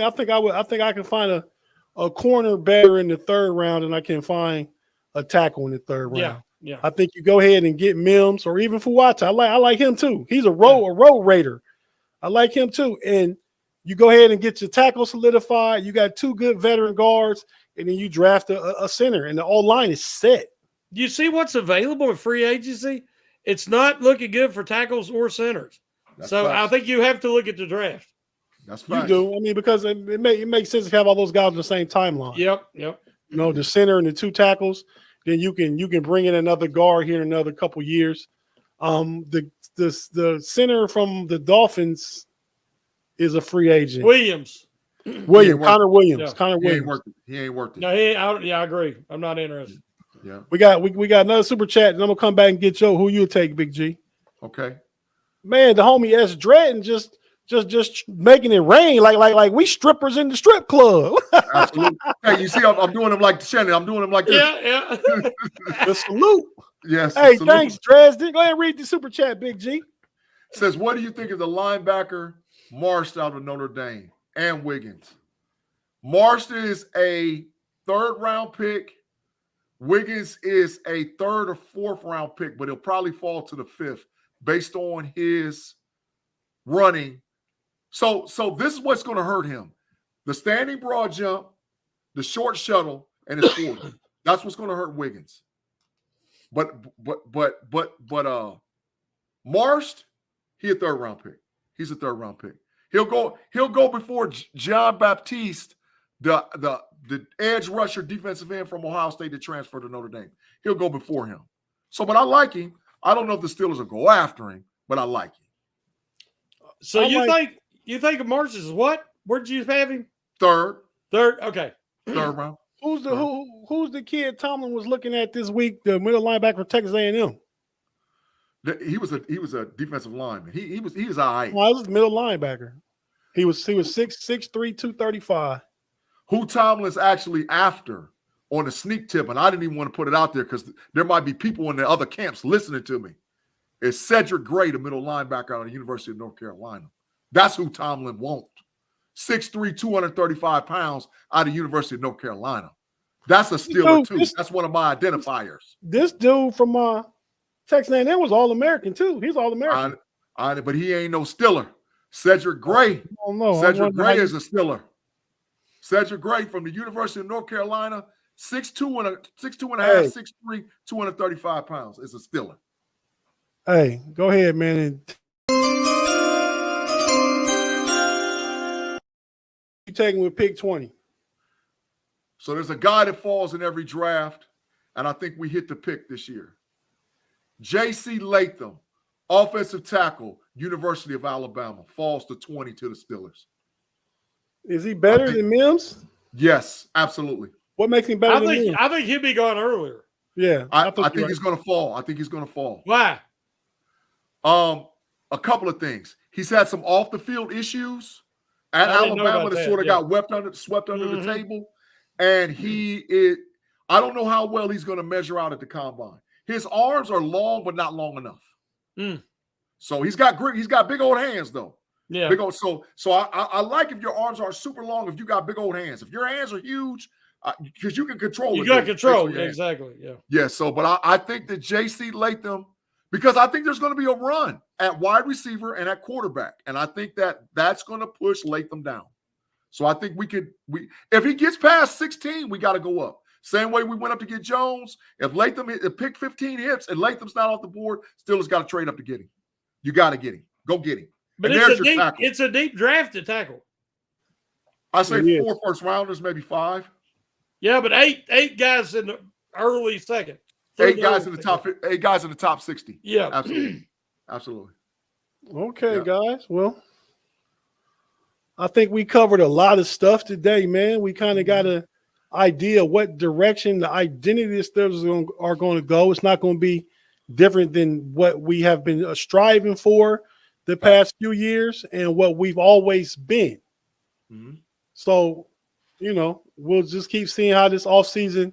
I can find a corner better in the 3rd round than I can find a tackle in the 3rd round. Yeah. I think you go ahead and get Mims or even Fuata. I like him too. He's a road raider. I like him too. And You go ahead and get your tackle solidified. You got 2 good veteran guards, and then you draft a center, and the whole line is set. You see what's available in free agency? It's not looking good for tackles or centers. That's So facts. I think you have to look at the draft. That's You facts. do. I mean, because it makes sense to have all those guys on the same timeline. Yep. You know, the center and the 2 tackles. Then you can bring in another guard here in another couple years. The center from the Dolphins is a free agent. Williams. Connor Williams. Yeah. Connor He ain't Williams. worth it. He ain't worth it. No, I agree. I'm not interested. Yeah. We got another super chat, and I'm gonna come back and get who you take, Big G. Okay. Man, the homie S Dredden just making it rain like we strippers in the strip club. Absolutely. Hey, you see, I'm doing him like Shannon. I'm doing him like this. Yeah. The salute. Yes. Hey, salute. thanks, Dredden. Go ahead and read the super chat, Big G. Says, what do you think of the linebacker Marsh out of Notre Dame and Wiggins? Marsh is a 3rd round pick. Wiggins is a 3rd or 4th round pick, but he'll probably fall to the 5th based on his running. So this is what's going to hurt him: the standing broad jump, the short shuttle, and his 40. That's what's going to hurt Wiggins. But Marsh, he a 3rd round pick. He's a 3rd round pick. He'll go before John Baptiste, the edge rusher, defensive end from Ohio State that transferred to Notre Dame. He'll go before him. So, but I like him. I don't know if the Steelers will go after him, but I like him. So you think of Marsh is what? Where'd you have him? 3rd. Okay. 3rd round. Who's the kid Tomlin was looking at this week? The middle linebacker for Texas A&M. He was a defensive lineman. He was all right. Well, this is the middle linebacker. He was 6'3", 235. Who Tomlin's actually after on the sneak tip, and I didn't even want to put it out there because there might be people in the other camps listening to me, is Cedric Gray, the middle linebacker out of the University of North Carolina. That's who Tomlin wants. 6'3", 235 pounds out of the University of North Carolina. That's a Steeler too. That's one of my identifiers. This dude from Texas A&M was All-American too. He's All-American. But he ain't no Steeler. Cedric Gray. Oh no, Cedric Gray is a Steeler. Cedric Gray from the University of North Carolina, 6'2" and a half, 6'3", 235 pounds, is a Steeler. Hey, go ahead, man. You taking with pick 20. So there's a guy that falls in every draft, and I think we hit the pick this year. J.C. Latham, offensive tackle, University of Alabama, falls to 20 to the Steelers. Is he better than Mims? Yes, absolutely. What makes him better than Mims? I think he'll be gone earlier. Yeah. I think he's going to fall. I think he's going to fall. Why? A couple of things. He's had some off the field issues at Alabama that sort of got swept under the table. And I don't know how well he's going to measure out at the combine. His arms are long, but not long enough. So he's got big old hands though. Yeah. Big old. So I like if your arms are super long, if you got big old hands. If your hands are huge, because you can control it. You got control. Exactly. Yeah. Yeah. So, but I think that J.C. Latham, because I think there's going to be a run at wide receiver and at quarterback. And I think that's going to push Latham down. So I think if he gets past 16, we got to go up. Same way we went up to get Jones. If pick 15 hits and Latham's not off the board, Steelers got to trade up to get him. You got to get him. Go get him. But it's a deep draft to tackle. I say 4 first rounders, maybe 5. Yeah, but eight guys in the early second. 8 guys in the top 60. Yeah. Absolutely. Okay, guys. Well, I think we covered a lot of stuff today, man. We kind of got an idea what direction the identity of the Steelers are going to go. It's not going to be different than what we have been striving for the past few years and what we've always been. So, we'll just keep seeing how this offseason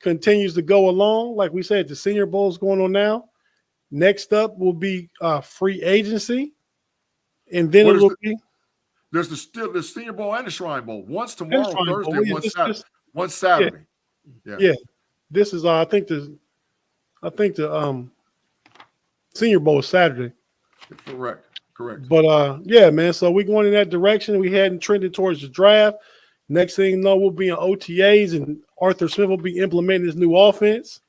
continues to go along. Like we said, the Senior Bowl is going on now. Next up will be free agency. And then it will be. There's the Senior Bowl and the Shrine Bowl. One's tomorrow, Thursday, one's Saturday. Yeah. This is I think the Senior Bowl is Saturday. Correct. Correct. But yeah, man. So we're going in that direction. We hadn't trended towards the draft. Next thing you know, we'll be in OTAs, and Arthur Smith will be implementing his new offense.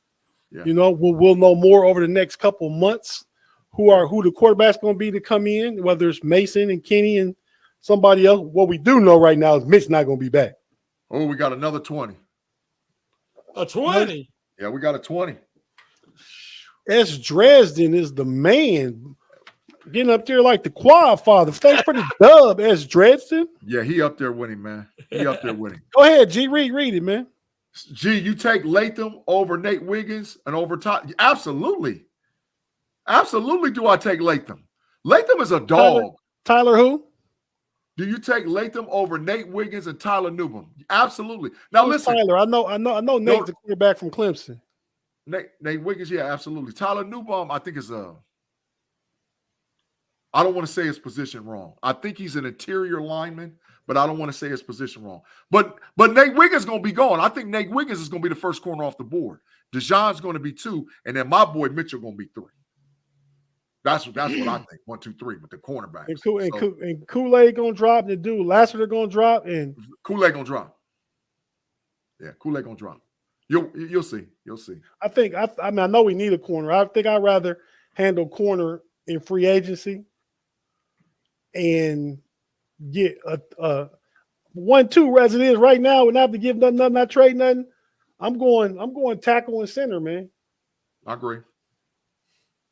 Yeah. You know, we'll know more over the next couple months who the quarterback's going to be to come in, whether it's Mason and Kenny and somebody else. What we do know right now is Mitch not going to be back. Oh, we got another 20. A 20. Yeah, we got a 20. S. Dresden is the man, getting up there like the quad father. Thanks for the dub, S. Dresden. Yeah, he up there winning, man. He up there winning. Go ahead, G. Read it, man. G, you take Latham over Nate Wiggins and over Todd? Absolutely. Absolutely do I take Latham. Latham is a dog. Tyler who? Do you take Latham over Nate Wiggins and Tyler Newbom? Absolutely. Now listen. Tyler, I know Nate's the quarterback from Clemson. Nate Wiggins, yeah, absolutely. Tyler Newbom, I think is I don't want to say his position wrong. I think he's an interior lineman, but I don't want to say his position wrong. But Nate Wiggins is going to be gone. I think Nate Wiggins is going to be the first corner off the board. DeJohn's going to be 2, and then my boy Mitchell going to be 3. That's what I think. 1, 2, 3 with the cornerbacks. And Kool-Aid going to drop. The dude Lassiter going to drop. And Kool-Aid going to drop. Yeah, Kool-Aid going to drop. You'll see. You'll see. I know we need a corner. I think I'd rather handle corner in free agency and get a 1-2 as it is right now and not have to give nothing, not trade nothing. I'm going tackle and center, man. I agree.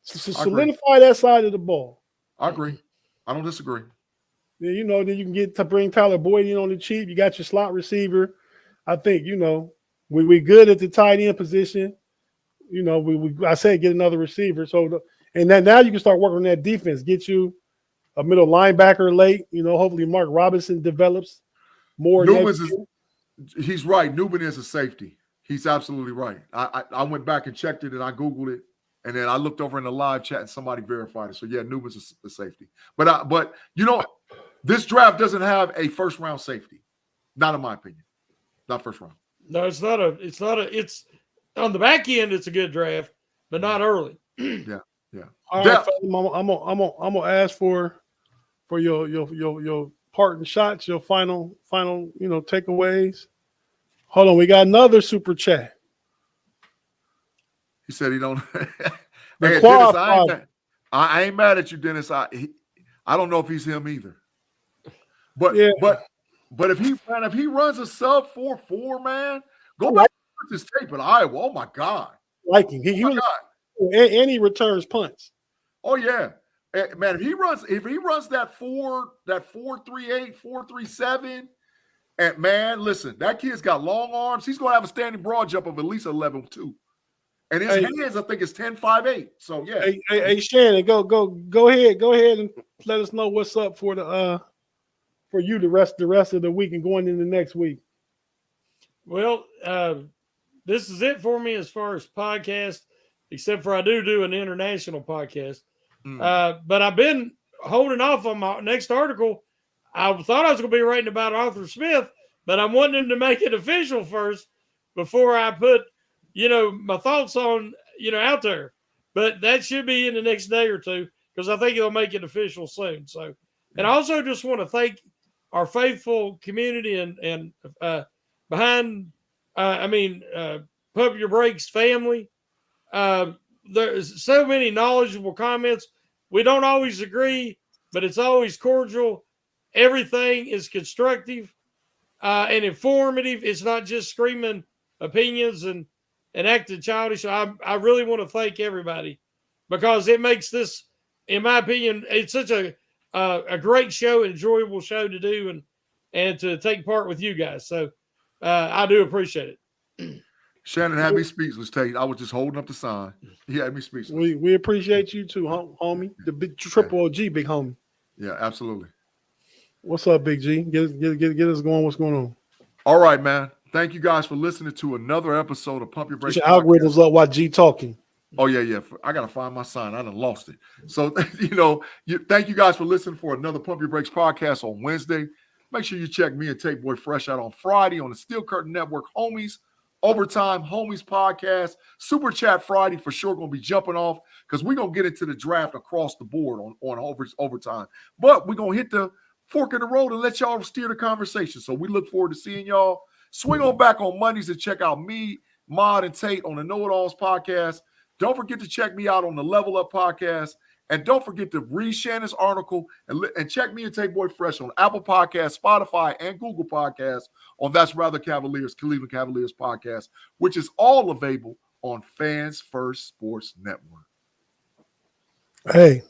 Solidify that side of the ball. I agree. I don't disagree. Then you can get to bring Tyler Boyd in on the cheap. You got your slot receiver. I think we good at the tight end position. I said get another receiver. So and then now you can start working on that defense. Get you a middle linebacker late. Hopefully Mark Robinson develops more. He's right. Newman is a safety. He's absolutely right. I went back and checked it and I Googled it. And then I looked over in the live chat and somebody verified it. So yeah, Newman's a safety. But this draft doesn't have a first round safety. Not in my opinion. Not first round. No, it's it's on the back end, it's a good draft, but not early. Yeah. All right, I'm gonna ask for your parting shots, your final takeaways. Hold on, we got another super chat. He said he don't. Hey, Dennis, I ain't mad at you, Dennis. I don't know if he's him either. But if he runs a sub 4.4, man, go back to his tape at Iowa. Oh my God, like him. And he returns punts. Oh yeah, man. If he runs that 4.38, 4.37, and man, listen, that kid's got long arms. He's gonna have a standing broad jump of at least 11.2. And his hands, I think, is 10.58. So yeah. Hey, Shannon, go ahead and let us know what's up for you the rest of the week and going into next week. Well, this is it for me as far as podcast, except for I do an international podcast. But I've been holding off on my next article. I thought I was going to be writing about Arthur Smith, but I'm wanting him to make it official first before I put my thoughts on, out there. But that should be in the next day or two because I think he'll make it official soon. So, and I also just want to thank our faithful community and Pump Your Brakes family. There's so many knowledgeable comments. We don't always agree, but it's always cordial. Everything is constructive and informative. It's not just screaming opinions and acting childish. I really want to thank everybody because it makes this, in my opinion, it's such a great show, enjoyable show to do and to take part with you guys. So I do appreciate it. Shannon had me speechless, Tate. I was just holding up the sign. He had me speechless. We appreciate you too, homie. The big triple OG, big homie. Yeah, absolutely. What's up, Big G? Get us going. What's going on? All right, man. Thank you guys for listening to another episode of Pump Your Brakes. Your algorithms up while G talking. Oh, yeah. I got to find my sign. I done lost it. So, thank you guys for listening for another Pump Your Brakes podcast on Wednesday. Make sure you check me and Tate Boy Fresh out on Friday on the Steel Curtain Network, homies. Overtime Homies podcast, Super Chat Friday for sure going to be jumping off because we're going to get into the draft across the board on overtime. But we're going to hit the fork in the road and let y'all steer the conversation. So we look forward to seeing y'all. Swing on back on Mondays and check out me, Mod, and Tate on the Know It Alls podcast. Don't forget to check me out on the Level Up podcast. And don't forget to read Shannon's article and check me and Tate Boy Fresh on Apple Podcasts, Spotify, and Google Podcasts on That's Rather Cavaliers, Cleveland Cavaliers podcast, which is all available on Fans First Sports Network. Hey.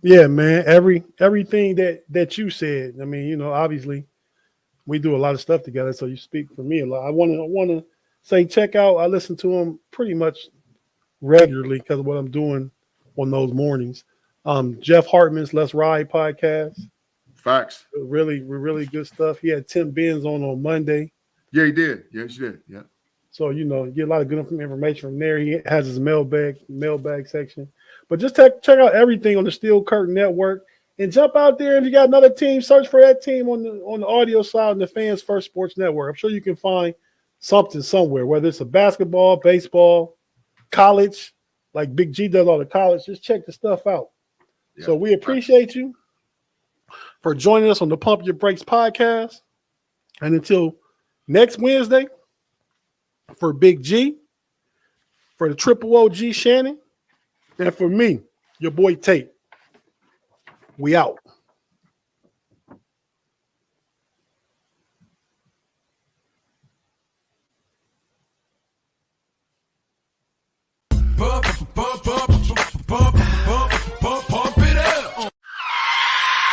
Yeah, man. Everything that you said. I mean, you know, obviously we do a lot of stuff together, so you speak for me a lot. I want to say check out. I listen to him pretty much regularly because of what I'm doing on those mornings. Jeff Hartman's Let's Ride podcast. Facts. Really good stuff. He had Tim Benz on Monday. Yeah, he did. Yes, he did. Yeah. So, you know, you get a lot of good information from there. He has his mailbag section. But just check out everything on the Steel Curtain Network and jump out there. If you got another team, search for that team on the audio side of the Fans First Sports Network. I'm sure you can find something somewhere, whether it's a basketball, baseball, college, like Big G does all the college. Just check the stuff out. Yeah. So we appreciate you for joining us on the Pump Your Brakes podcast. And until next Wednesday, for Big G, for the Triple OG Shannon, and for me, your boy Tate, we out. Pump